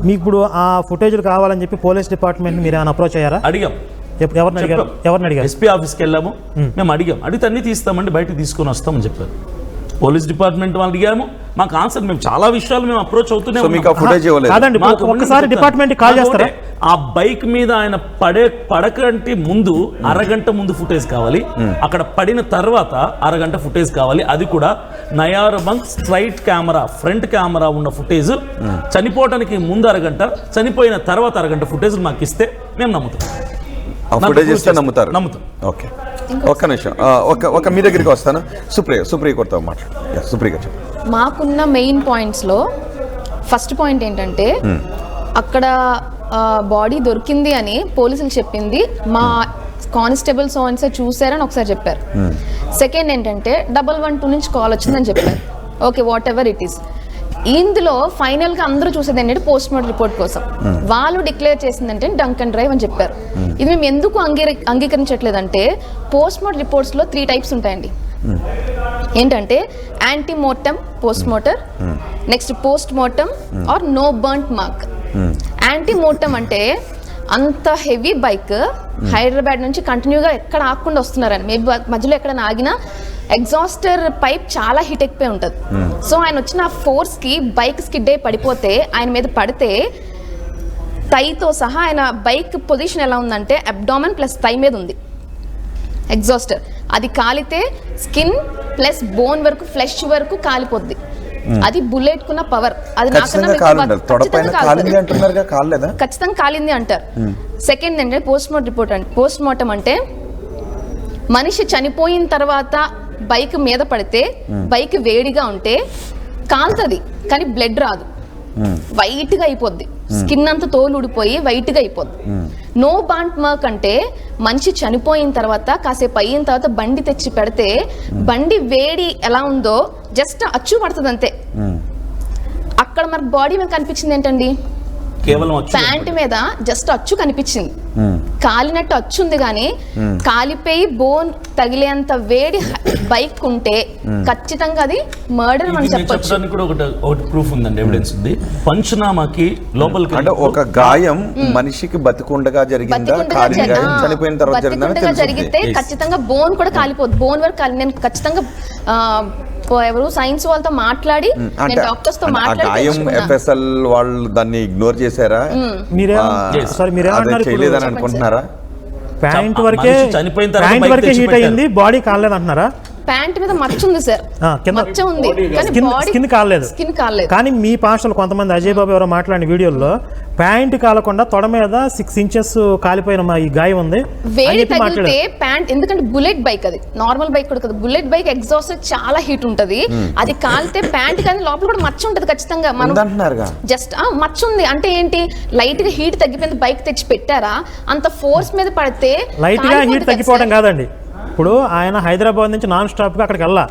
మీకు ఇప్పుడు ఆ ఫుటేజ్లు కావాలని చెప్పి పోలీస్ డిపార్ట్మెంట్ మీరు ఏమైనా అప్రోచ్ అయ్యారా? అడిగాం. ఎవరిని అడిగారు? ఎస్పీ ఆఫీస్కి వెళ్ళాము, మేము అడిగాం. అడిగితే అన్ని తీస్తామండి, బయటకు తీసుకొని వస్తామని చెప్పారు. పోలీస్ డిపార్ట్మెంట్ వాళ్ళు అడిగాము, మాకు ఆన్సర్, మేము చాలా విషయాలు మేము అప్రోచ్ అవుతూనే కాదండి. ఒకసారి డిపార్ట్మెంట్ కాల్ చేస్తారా? ఆ బైక్ మీద ఆయన పడకంటే ముందు అరగంట ముందు ఫుటేజ్ కావాలి, అక్కడ పడిన తర్వాత అరగంట ఫుటేజ్ కావాలి. అది కూడా Nayara bunk straight camera front camera ఉన్న ఫుటేజ్, చనిపోవడానికి ముందు అరగంట, చనిపోయిన తర్వాత అరగంట ఫుటేజ్ మాకు ఇస్తే మేము నమ్ముతాం. నమ్ముతారు. ఓకే, ఒక్క నిమిషం, ఒక మీ దగ్గరికి వస్తాను. సుప్రియ కొడతాం మాట్లాడు. సుప్రియ మాకున్న మెయిన్ పాయింట్స్లో ఫస్ట్ పాయింట్ ఏంటంటే అక్కడ బాడీ దొరికింది అని పోలీసులు చెప్పింది మా కానిస్టేబుల్ సోన్సే చూసారని ఒకసారి చెప్పారు. సెకండ్ ఏంటంటే 112 నుంచి కాల్ వచ్చిందని చెప్పారు. Okay, what ever it is. ఇందులో ఫైనల్గా అందరూ చూసేది ఏంటంటే పోస్ట్ మార్టం రిపోర్ట్ కోసం. వాళ్ళు డిక్లేర్ చేసిందంటే డంక్ అండ్ డ్రైవ్ అని చెప్పారు. ఇది మేము ఎందుకు అంగీకరించట్లేదంటే పోస్ట్ మార్టం రిపోర్ట్స్లో 3 టైప్స్ ఉంటాయండి. ఏంటంటే ante mortem post mortem, next post mortem or no burnt mark. Ante mortem అంటే అంత హెవీ బైక్ హైదరాబాద్ నుంచి కంటిన్యూగా ఎక్కడ ఆగకుండా వస్తున్నారని, మేబీ మధ్యలో ఎక్కడ ఆగినా ఎగ్జాస్టర్ పైప్ చాలా హీట్ ఎక్కిపోయి ఉంటుంది. సో ఆయన వచ్చిన ఫోర్స్కి బైక్ స్కిడ్ అయి పడిపోతే ఆయన మీద పడితే థైతో సహా ఆయన బైక్ పొజిషన్ ఎలా ఉందంటే అబ్డామన్ ప్లస్ థై మీద ఉంది ఎగ్జాస్టర్. అది కాలితే స్కిన్ ప్లస్ బోన్ వరకు ఫ్లెష్ వరకు కాలిపోద్ది. అది బుల్లెట్ కున్న పవర్. అది ఖచ్చితంగా కాలింది అంటారు. సెకండ్ అంటే పోస్ట్ మార్టం రిపోర్ట్. అంటే పోస్ట్ మార్టం అంటే మనిషి చనిపోయిన తర్వాత బైక్ మీద పడితే బైక్ వేడిగా ఉంటే కాలుతుంది కానీ బ్లడ్ రాదు, వైట్గా అయిపోద్ది, స్కిన్ అంతా తోలు ఊడిపోయి వైట్గా అయిపోద్ది. నో బాంట్ మార్క్ అంటే మనిషి చనిపోయిన తర్వాత కాసేపు అయిన తర్వాత బండి తెచ్చి పెడితే బండి వేడి ఎలా ఉందో జస్ట్ అచ్చు పడుతుంది అంతే. అక్కడ మనకు బాడీ మీద కనిపించింది ఏంటండి, ప్యాంట్ మీద జస్ట్ అచ్చు కనిపించింది, కాలినట్టు అచ్చు ఉంది కానీ కాలిపోయి బోన్ తగిలేంత వేడి బైక్ ఉంటే ఖచ్చితంగా అది మర్డర్ అని చెప్పొచ్చు. ఒకటి ప్రూఫ్ ఉందండి, ఎవిడెన్స్ ఉంది. పంచనామాకి లోపలికి అంటే ఒక గాయం మనిషికి బతికుండగా జరిగిందా, చనిపోయిన తర్వాత జరిగితే ఖచ్చితంగా బోన్ కూడా కాలిపోద్ది, బోన్ వరకు నేను ఖచ్చితంగా ఎవరు సైన్స్ వాళ్ళతో మాట్లాడి డాక్టర్స్ తో మాట్లాడి వాళ్ళు దాన్ని ఇగ్నోర్ చేశారా, అనుకుంటున్నారా? ప్యాంట్ వరకే హీట్ అయింది, బాడీ కాలేదు అంటున్నారా? ప్యాంట్ మీద మచ్చ ఉంది సార్, మచ్చ ఉంది స్కిన్ కాలేదు. కానీ మీ పాస్టర్లు కొంతమంది అజయ్ బాబు ఎవరో మాట్లాడిన వీడియోలో ప్యాంట్ కాలకుండా తొడ మీద 6 ఇంచెస్ కాలిపోయిన ఈ గాయం ఉంది. వేడి తగిలితే ప్యాంట్, ఎందుకంటే బుల్లెట్ బైక్, అది నార్మల్ బైక్ కూడా కదా, బుల్లెట్ బైక్ ఎగ్జాస్ట్ చాలా హీట్ ఉంటది, అది కాలితే ప్యాంట్ కానీ లోపల కూడా మచ్చ ఉంటది ఖచ్చితంగా. మనం జస్ట్ మచ్చ ఉంది అంటే ఏంటి, లైట్ గా హీట్ తగ్గిపోయింది, బైక్ తెచ్చి పెట్టారా, అంత ఫోర్స్ మీద పడితే లైట్ గా హీట్ తగ్గిపోవడం కాదండి. ఇప్పుడు ఆయన హైదరాబాద్ నుంచి నాన్ స్టాప్ గా అక్కడికి వెళ్ళా,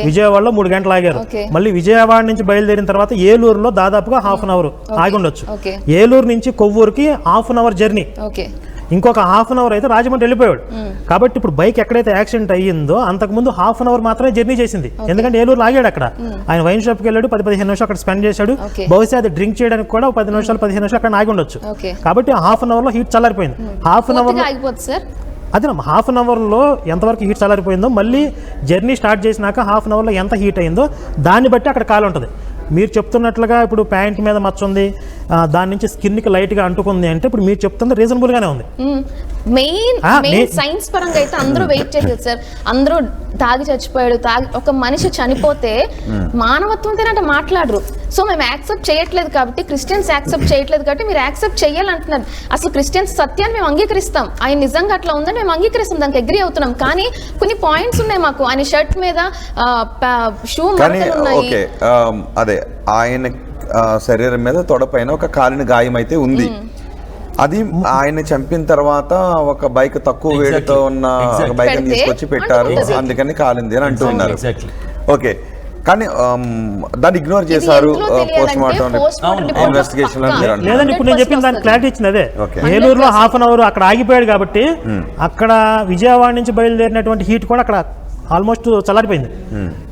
విజయవాడలో 3 గంటలు ఆగారు. మళ్ళీ విజయవాడ నుంచి బయలుదేరిన తర్వాత ఏలూరులో దాదాపుగా ½ అవర్ ఆగి ఉండొచ్చు. ఏలూరు నుంచి కొవ్వూరుకి ½ అవర్ జర్నీ, ఇంకొక ½ అవర్ అయితే రాజమండ్రి వెళ్ళిపోయాడు. కాబట్టి ఇప్పుడు బైక్ ఎక్కడైతే యాక్సిడెంట్ అయ్యిందో అంతకుముందు ½ అవర్ మాత్రమే జర్నీ చేసింది, ఎందుకంటే ఏలూరు ఆగాడు. అక్కడ ఆయన వైన్ షాప్కి వెళ్ళాడు, 10-15 నిమిషాలు అక్కడ స్పెండ్ చేశాడు. బహుశా అది డ్రింక్ చేయడానికి కూడా 10 నిమిషాలు 15 నిమిషాలు అక్కడ ఆగి ఉండొచ్చు. కాబట్టి ½ అవర్ లో హీట్ చల్లారిపోయింది. ½ అవర్లో ఎంతవరకు హీట్ చల్లారిపోయిందో, మళ్ళీ జర్నీ స్టార్ట్ చేసినాక ½ అవర్లో ఎంత హీట్ అయిందో దాన్ని బట్టి అక్కడ కాలు ఉంటుంది. మీరు చెప్తున్నట్లుగా ఇప్పుడు ప్యాంట్ మీద మచ్చ ఉంది, దాని నుంచి స్కిన్కి లైట్గా అంటుకుంది అంటే ఇప్పుడు మీరు చెప్తుంది రీజనబుల్గానే ఉంది. మెయిన్ సైన్స్ పరంగా అయితే అందరూ వెయిట్ చేసేది సార్. అందరూ తాగి చచ్చిపోయాడు, ఒక మనిషి చనిపోతే మానవత్వం తినంటే మాట్లాడరు. సో మేము యాక్సెప్ట్ చేయట్లేదు కాబట్టి, క్రిస్టియన్స్ యాక్సెప్ట్ చేయట్లేదు కాబట్టి మీరు యాక్సెప్ట్ చేయాలంటున్నారు. అసలు క్రిస్టియన్స్ సత్యాన్ని మేము అంగీకరిస్తాం, ఆయన నిజంగా అట్లా ఉందని మేము అంగీకరిస్తాం, దానికి అగ్రీ అవుతున్నాం. కానీ కొన్ని పాయింట్స్ ఉన్నాయి మాకు, ఆయన షర్ట్ మీద షూ మార్కులు ఉన్నాయి. అదే ఆయన శరీరం మీద తొడపైన ఒక కాలిన గాయం అయితే ఉంది. అది ఆయన చంపిన తర్వాత ఒక బైక్ తక్కువ వేడితో ఉన్న బైక్ తీసుకొచ్చి పెట్టారు, అందుకని కాలింది అని అంటున్నారు. ఓకే, కానీ దాన్ని ఇగ్నోర్ చేశారు పోస్ట్ మార్టం ఇన్వెస్టిగేషన్. లేదండి, ఇప్పుడు నేను చెప్పిన దానికి క్లారిటీ ఇచ్చింది అదే. ఏలూరులో హాఫ్ అన్ అవర్ అక్కడ ఆగిపోయాడు కాబట్టి అక్కడ విజయవాడ నుంచి బయలుదేరినటువంటి హీట్ కూడా అక్కడ ఆల్మోస్ట్ చల్లారిపోయింది.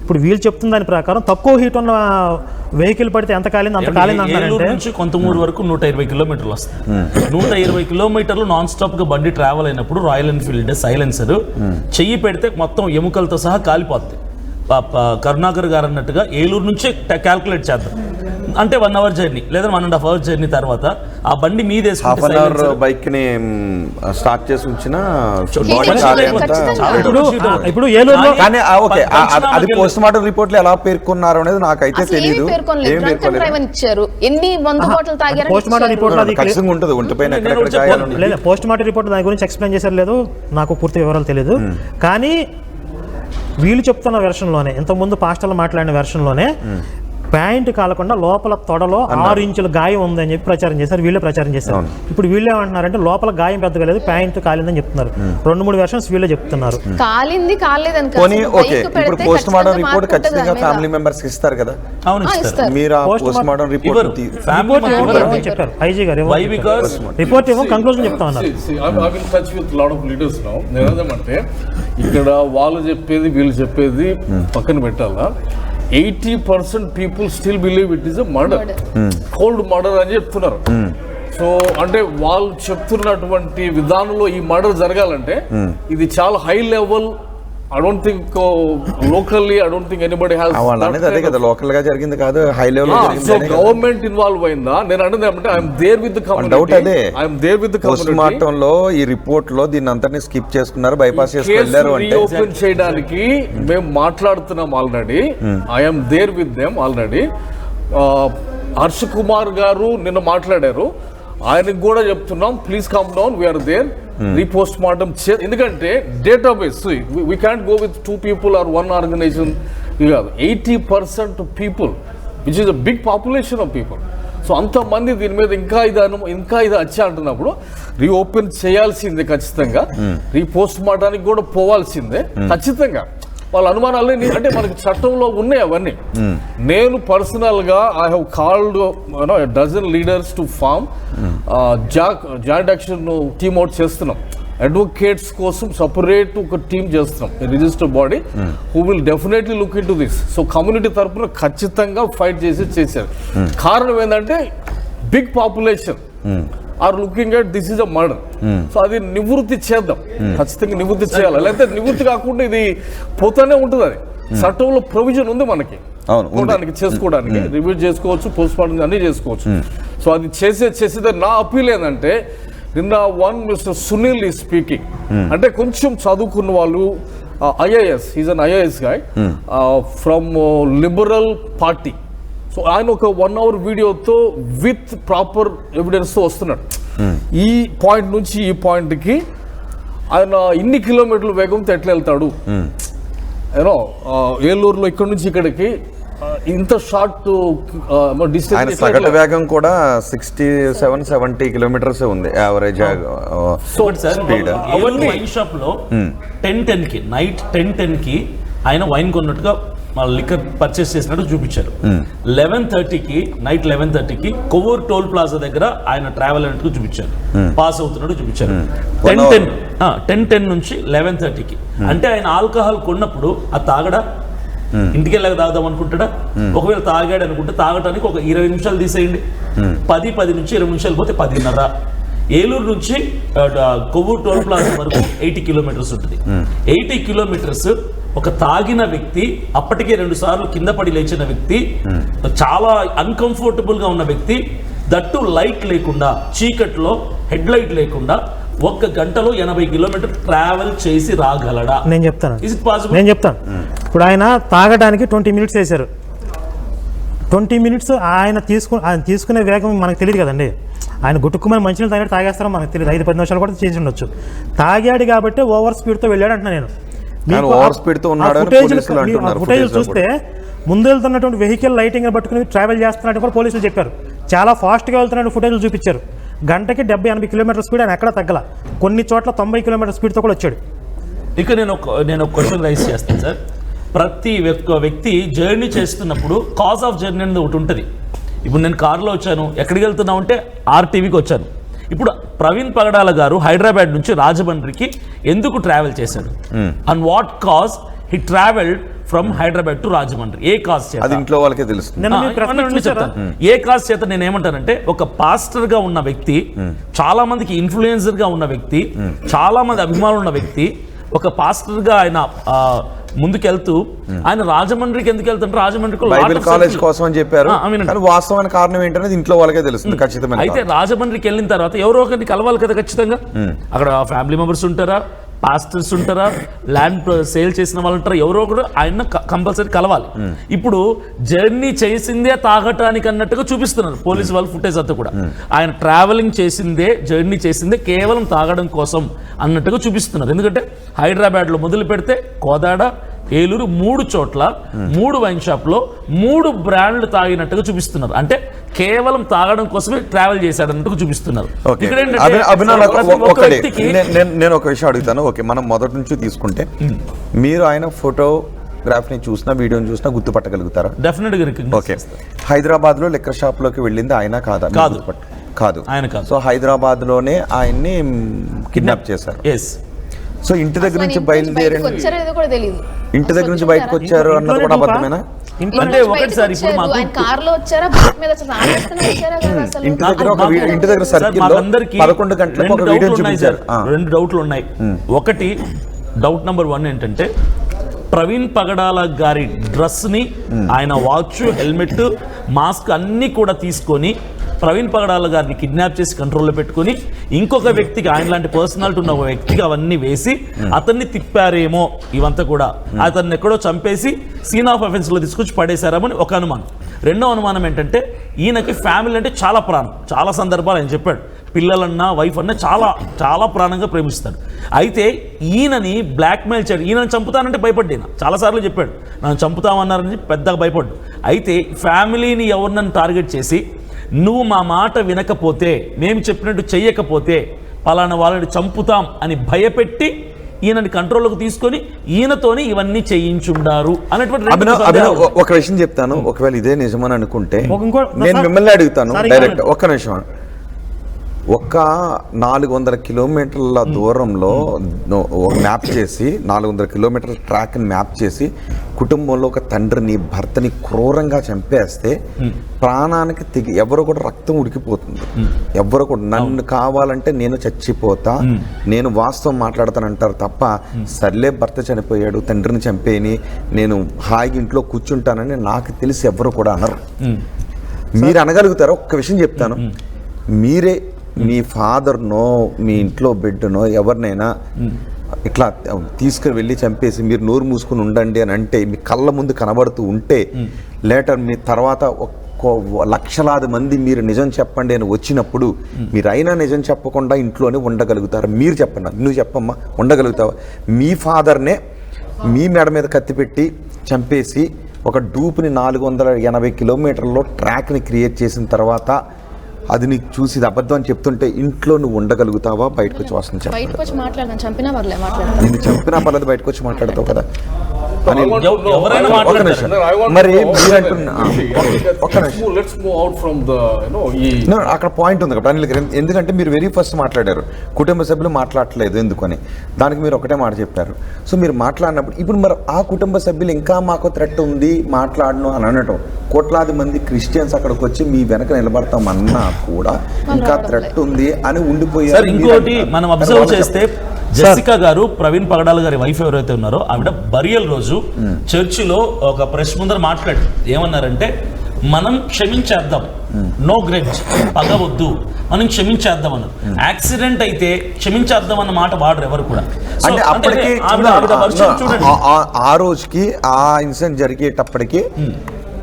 ఇప్పుడు వీళ్ళు చెప్తున్న దాని ప్రకారం తక్కువ హీట్ ఉన్న వెహికల్ పడితే ఎంత కాలింది అంత కాలింది అంటారంటే కొంతమూరు వరకు 120 కిలోమీటర్లు వస్తుంది. 120 కిలోమీటర్లు నాన్ స్టాప్ గా బండి ట్రావెల్ అయినప్పుడు రాయల్ ఎన్ఫీల్డ్ సైలెన్సర్ చెయ్యి పెడితే మొత్తం ఎముకలతో సహా కాలిపోద్ది. కరుణాకర్ గారు అన్నట్టుగా ఏలూరు నుంచి క్యాల్కులేట్ చేద్దాం అంటే 1 అవర్ జర్నీ లేదా 1.5 అవర్ జర్నీ తర్వాత ఆ బండి మీద బైక్ ని స్టార్ట్ చేసి ఉంచిన ఇప్పుడు ఏలూరులో అది పోస్ట్ మార్టం రిపోర్ట్ లో ఎలా పేర్కొన్నారు అనేది నాకైతే తెలియదు. పోస్ట్ మార్టం రిపోర్ట్ ఉంటుంది ఒంటిపైన లేదా పోస్ట్ మార్టం రిపోర్ట్ దాని గురించి ఎక్స్ప్లెయిన్ చేశారు లేదు, నాకు పూర్తి వివరాలు తెలియదు. కానీ వీళ్ళు చెప్తున్న వెర్షన్లోనే, ఇంతకుముందు పాస్టర్లు మాట్లాడిన వెర్షన్లోనే ప్యాంట్ కాలకుండా లోపల తొడలో 6 ఇంచుల గాయం ఉందని చెప్పి ప్రచారం చేశారు, వీళ్ళే ప్రచారం చేశారు. ఇప్పుడు వీళ్ళే ఏమంటున్నారంటే లోపల గాయం పెద్దగా లేదు, ప్యాంట్ కాలిందని చెప్తున్నారు. 2-3 వెర్షన్స్ వీళ్ళే చెప్తున్నారు. కాలింది కాలేదని ఇప్పుడు పోస్ట్ మార్టం రిపోర్ట్ ఖచ్చితంగా ఫ్యామిలీ మెంబర్స్ ఇస్తారు కదా. మీరు ఆ పోస్ట్ మార్టం రిపోర్ట్ చెప్పారు ఐజీ గారు, రిపోర్ట్ ఏమో కంక్లూజన్ చెప్తా ఉన్నారు. ఇక్కడ వాళ్ళు చెప్పేది వీళ్ళు చెప్పేది పక్కన పెట్టాలా. 80% people still believe it is a murder, cold murder అని చెప్తున్నారు. సో అంటే వాళ్ళు చెప్తున్నటువంటి విధానంలో ఈ మర్డర్ జరగాలంటే ఇది చాలా high level. I don't think locally, I don't think anybody has. అదే కదా, లోకల్ గా జరిగింది కాదు, హై లెవెల్ లో జరిగింది. సో గవర్నమెంట్ ఇన్వాల్వ్ అయిందా? నేను అనేది ఏమంటే I'm there with the community. Doubt అదే, I'm there with the community. Post mortem లో ఈ రిపోర్ట్ లో దీన్ని అంతని స్కిప్ చేసుకున్నారు, బైపాస్ చేసుకెళ్లారు అంటే ఓపెన్ చేయడానికి మేము మాట్లాడుతున్నాం already. I'm there with them already. Harsha Kumar గారు నిన్న మాట్లాడారు, ఆయనకు కూడా చెప్తున్నాం please come down, we're there. Repost mortem ఎందుకంటే database we can't go with 2 people or 1 organization. 80% people which is a big population of people. So అంతమంది దీని మీద ఇంకా ఇది వచ్చి అంటున్నప్పుడు రీఓపెన్ చేయాల్సిందే ఖచ్చితంగా. రీపోస్ట్ మార్టానికి కూడా పోవాల్సిందే ఖచ్చితంగా. వాళ్ళ అనుమానాలు అంటే మనకి చట్టంలో ఉన్నాయి అవన్నీ. నేను పర్సనల్ గా I have called a dozen leaders to form joint action team out చేస్తున్నాం. అడ్వకేట్స్ కోసం సపరేట్ ఒక టీమ్ చేస్తున్నాం, register body who will definitely look in to this. So community తరఫున ఖచ్చితంగా ఫైట్ చేశారు. కారణం ఏంటంటే big population are looking at this is a murder. సో అది నివృత్తి చేద్దాం, ఖచ్చితంగా నివృత్తి చేయాలి. లేకపోతే నివృత్తి కాకుండా ఇది పోతానే ఉంటుంది. అది చట్టంలో ప్రొవిజన్ ఉంది మనకి చేసుకోవడానికి, రివ్యూ చేసుకోవచ్చు, పోస్ట్ మార్టం అన్ని చేసుకోవచ్చు. సో అది చేసేది నా అపీల్ ఏంటంటే, నిన్న మిస్టర్ సునీల్ ఈ స్పీకింగ్ అంటే కొంచెం చదువుకున్న వాళ్ళు, IAS, is an IAS guy from liberal party. So ఆయన ఒక 1 hour వీడియోతో విత్ ప్రాపర్ ఎవిడెన్స్తో వస్తున్నాడు. ఈ పాయింట్ నుంచి ఈ పాయింట్కి ఆయన ఇన్ని కిలోమీటర్ల వేగంతో ఎట్లా వెళ్తాడు, యూనో ఏలూరులో ఇక్కడ నుంచి ఇక్కడికి ఇంత షార్ట్ డిస్టెన్స్. సగటు వేగం కూడా 67-70 కిలోమీటర్స్ ఉంది యావరేజ్ స్పీడ్. వైన్ షాప్ లో 10:10 కి నైట్ 10:10 కి ఆయన వైన్ కొన్నట్టుగా లిక్కర్ పర్చేస్ చేసినట్టు చూపించారు. 11:30కి నైట్ 11:30కి కొవ్వూరు టోల్ ప్లాజా దగ్గర ఆయన ట్రావెల్ అయినట్టు చూపించారు, పాస్ అవుతున్నట్టు చూపించారు. 10:10 నుంచి 11:30కి అంటే ఆయన ఆల్కహాల్ కొన్నప్పుడు ఆ తాగడా, ఇంటికి వెళ్ళాక తాగుదాం అనుకుంటాడా? ఒకవేళ తాగాడు అనుకుంటే తాగటానికి ఒక 20 నిమిషాలు తీసేయండి, 10 నుంచి 20 నిమిషాలు పోతే 10:30. ఏలూరు నుంచి కొవ్వూరు టోల్ ప్లాజా వరకు 80 కిలోమీటర్స్ ఉంటుంది. 80 కిలోమీటర్స్ ఒక తాగిన వ్యక్తి, అప్పటికే 2 సార్లు కింద పడి లేచిన వ్యక్తి, చాలా అన్కంఫర్టబుల్ గా ఉన్న వ్యక్తి, దట్టు లైట్ లేకుండా, చీకట్లో హెడ్ లైట్ లేకుండా 1 గంటలో 80 కిలోమీటర్ ట్రావెల్ చేసి రాగలడా? నేను చెప్తాను. Is it possible? నేను చెప్తాను. ఇప్పుడు ఆయన తాగడానికి 20 మినిట్స్ వేశారు. 20 మినిట్స్ ఆయన తీసుకునే వేగం మనకు తెలియదు కదండి. ఆయన గుట్టుకుమని మంచినీళ్ళు తాగాడు, తాగేస్తారో మనకు తెలియదు. 5-10 నిమిషాలు కూడా చేసి ఉండొచ్చు. తాగాడు కాబట్టి ఓవర్ స్పీడ్తో వెళ్ళాడు అంటున్నా నేను. ఫుటేజ్ చూస్తే ముందు వెళ్తున్నటువంటి వెహికల్ లైటింగ్ పట్టుకుని ట్రావెల్ చేస్తున్నట్టు కూడా పోలీసులు చెప్పారు. చాలా ఫాస్ట్గా వెళ్తున్నట్టు ఫుటేజ్లు చూపించారు. గంటకి 70-80 కిలోమీటర్ స్పీడ్ ఆయన ఎక్కడ తగ్గల. కొన్ని చోట్ల 90 కిలోమీటర్ స్పీడ్తో కూడా వచ్చాడు. ఇక నేను ఒక క్వశ్చన్ రైజ్ చేస్తాను సార్. ప్రతి వ్యక్తి జర్నీ చేస్తున్నప్పుడు కాజ్ ఆఫ్ జర్నీ అనేది ఒకటి ఉంటుంది. ఇప్పుడు నేను కారులో వచ్చాను, ఎక్కడికి వెళ్తున్నా ఉంటే ఆర్టీవీకి వచ్చాను. ఇప్పుడు ప్రవీణ్ పగడాల గారు హైదరాబాద్ నుంచి రాజమండ్రికి ఎందుకు ట్రావెల్ చేశాడు? And what cause he travelled from Hyderabad to Rajahmundry? A cause చేత? అది ఇంట్లో వాళ్ళకే తెలుస్తుంది. ఏ కాజ్ చేత నేను ఏమంటానంటే, ఒక పాస్టర్ గా ఉన్న వ్యక్తి, చాలా మందికి ఇన్ఫ్లుయెన్సర్ గా ఉన్న వ్యక్తి, చాలా మంది అభిమానులు ఉన్న వ్యక్తి, ఒక పాస్టర్ గా ఆయన ముందుకెళ్తూ ఆయన రాజమండ్రికి ఎందుకు వెళ్తుంటే రాజమండ్రికి బైబిల్ కాలేజ్ కోసం అని చెప్పారు. వాస్తవానికి కారణం ఏంటనేది ఇంట్లో వాళ్ళకే తెలుస్తుంది ఖచ్చితంగా. అయితే రాజమండ్రికి వెళ్ళిన తర్వాత ఎవరో ఒకరిని కలవాలి కదా ఖచ్చితంగా. అక్కడ ఫ్యామిలీ మెంబర్స్ ఉంటారా, పాస్టర్స్ ఉంటారా, ల్యాండ్ సేల్ చేసిన వాళ్ళు ఉంటారా, ఎవరో ఒకరు ఆయన కంపల్సరీ కలవాలి. ఇప్పుడు జర్నీ చేసిందే తాగటానికి అన్నట్టుగా చూపిస్తున్నారు పోలీసు వాళ్ళు ఫుటేజ్ అంతా కూడా. ఆయన ట్రావెలింగ్ చేసిందే, జర్నీ చేసిందే కేవలం తాగడం కోసం అన్నట్టుగా చూపిస్తున్నారు. ఎందుకంటే హైదరాబాద్లో మొదలు పెడితే కోదాడ, ఏలూరు 3 చోట్ల 3 వైన్ షాప్లో 3 బ్రాండ్లు తాగినట్టుగా చూపిస్తున్నారు. అంటే కేవలం తాగడం కోసమే ట్రావెల్ చేశాడు అన్నట్టుగా చూపిస్తున్నారు. నేను ఒక విషయం అడుగుతాను. ఓకే, మనం మొదటి నుంచి తీసుకుంటే మీరు ఆయన ఫోటోగ్రాఫ్ని చూసినా, వీడియోని చూసినా గుర్తుపట్టగలుగుతారా? డెఫినెట్ గా. ఓకే, హైదరాబాద్ లో లిక్కర్ షాప్ లోకి వెళ్ళింది ఆయన కాదా? కాదు, ఆయన కాదు. సో హైదరాబాద్ లోనే ఆయన్ని కిడ్నాప్ చేశారు. సో ఇంటి దగ్గర నుంచి బయలుదేరి ఇంటి దగ్గర నుంచి బయటకు వచ్చారు అన్నది కూడా అబద్ధమేనా? అంటే ఒకటిసారి ఇప్పుడు మాకు ఇంటి దగ్గర సర్కిల్ లో 11 గంటలకు ఒక వీడియో చూపించారు. 2 డౌట్లు ఉన్నాయి. ఒకటి, డౌట్ నెంబర్ 1 ఏంటంటే, ప్రవీణ్ పగడాల గారి డ్రెస్ ని, ఆయన వాచ్, హెల్మెట్, మాస్క్ అన్ని కూడా తీసుకొని ప్రవీణ్ పగడాల గారిని కిడ్నాప్ చేసి కంట్రోల్లో పెట్టుకుని ఇంకొక వ్యక్తికి, ఆయన లాంటి పర్సనాలిటీ ఉన్న ఒక వ్యక్తికి అవన్నీ వేసి అతన్ని తిప్పారేమో, ఇవంతా కూడా అతన్ని ఎక్కడో చంపేసి సీన్ ఆఫ్ అఫెన్స్ లో తీసుకొచ్చి పడేశారేమని ఒక అనుమానం. రెండో అనుమానం ఏంటంటే, ఈయనకి ఫ్యామిలీ అంటే చాలా ప్రాణం. చాలా సందర్భాలు ఆయన చెప్పాడు, పిల్లలన్నా వైఫ్ అన్నా చాలా చాలా ప్రాణంగా ప్రేమిస్తాడు. అయితే ఈయనని బ్లాక్మెయిల్ చేయడు. ఈయనని చంపుతానంటే భయపడ్డాను, చాలాసార్లు చెప్పాడు నన్ను చంపుతామన్నారని పెద్దగా భయపడ్డు. అయితే ఫ్యామిలీని ఎవరినని టార్గెట్ చేసి, నువ్వు మా మాట వినకపోతే, మేము చెప్పినట్టు చెయ్యకపోతే పలానా వాళ్ళని చంపుతాం అని భయపెట్టి ఈయనని కంట్రోల్లోకి తీసుకొని ఈయనతోని ఇవన్నీ చేయించుండారు అనేటువంటి ఒక విషయం చెప్తాను. ఒకవేళ ఇదే నిజమని అనుకుంటే నేను మిమ్మల్ని అడుగుతాను డైరెక్ట్. ఒక్క నిమిషం. 400 కిలోమీటర్ల దూరంలో మ్యాప్ చేసి, 400 కిలోమీటర్ల ట్రాక్ని మ్యాప్ చేసి, కుటుంబంలో ఒక తండ్రిని, భర్తని క్రూరంగా చంపేస్తే ప్రాణానికి తెగి ఎవరో కూడా రక్తం ఉడికిపోతుంది. ఎవరో కూడా నన్ను కావాలంటే నేను చచ్చిపోతా, నేను వాస్తవం మాట్లాడతానంటారు తప్ప, సర్లే భర్త చనిపోయాడు, తండ్రిని చంపేని, నేను హాయిగా ఇంట్లో కూర్చుంటానని నాకు తెలిసి ఎవరు కూడా అనరు. మీరు అనగలుగుతారా? ఒక్క విషయం చెప్తాను. మీరే మీ ఫాదర్నో, మీ ఇంట్లో బిడ్డనో ఎవరినైనా ఇట్లా తీసుకుని వెళ్ళి చంపేసి మీరు నోరు మూసుకుని ఉండండి అని అంటే, మీ కళ్ళ ముందు కనబడుతూ ఉంటే, లేటర్ మీ తర్వాత లక్షలాది మంది మీరు నిజం చెప్పండి అని వచ్చినప్పుడు మీరైనా నిజం చెప్పకుండా ఇంట్లోనే ఉండగలుగుతారు? మీరు చెప్పండి, నువ్వు చెప్పమ్మా, ఉండగలుగుతావా? మీ ఫాదర్నే మీ మెడ మీద కత్తి పెట్టి చంపేసి ఒక డూప్ని 480 కిలోమీటర్లో ట్రాక్ని క్రియేట్ చేసిన తర్వాత అది నీకు చూసి అబద్ధం అని చెప్తుంటే ఇంట్లో నువ్వు ఉండగలుగుతావా? బయటకు వచ్చి వాసన చెప్పాలి. నేను చంపినా పర్లేదు, బయటకు వచ్చి మాట్లాడతావు కదా. మరి అక్కడ పాయింట్ ఉంది కదా అనిల్ గారు. ఎందుకంటే మీరు వెరీ ఫస్ట్ మాట్లాడారు కుటుంబ సభ్యులు మాట్లాడలేదు ఎందుకని, దానికి మీరు ఒకటే మాట చెప్పారు. సో మీరు మాట్లాడినప్పుడు ఇప్పుడు మరి ఆ కుటుంబ సభ్యులు ఇంకా మాకు థ్రెట్ ఉంది మాట్లాడను అని అనటం, కోట్లాది మంది క్రిస్టియన్స్ అక్కడికి వచ్చి మీ వెనక నిలబడతామన్నా కూడా ఇంకా థ్రెట్ ఉంది అని ఉండిపోయారు. ఇంకోటి మనం అబ్జర్వ్ చేస్తే, జెసికా గారు, ప్రవీణ్ పగడాల గారి వైఫ్ ఎవరైతే ఉన్నారో ఆవిడ బరియల్ రోజు చర్చిలో ఒక ప్రెస్ ముందర మాట్లాడి ఏమన్నారంటే, మనం క్షమించేద్దాం, నో గ్రెడ్జ్, పగవద్దు, మనం క్షమించేద్దాం అన్నారు. యాక్సిడెంట్ అయితే క్షమించేద్దాం అన్న మాట వాడరు ఎవరు కూడా. So, అంటే అప్పటికి ఆవిడ version చూడండి. ఆ రోజుకి ఆ ఇన్సిడెంట్ జరిగేటప్పటికి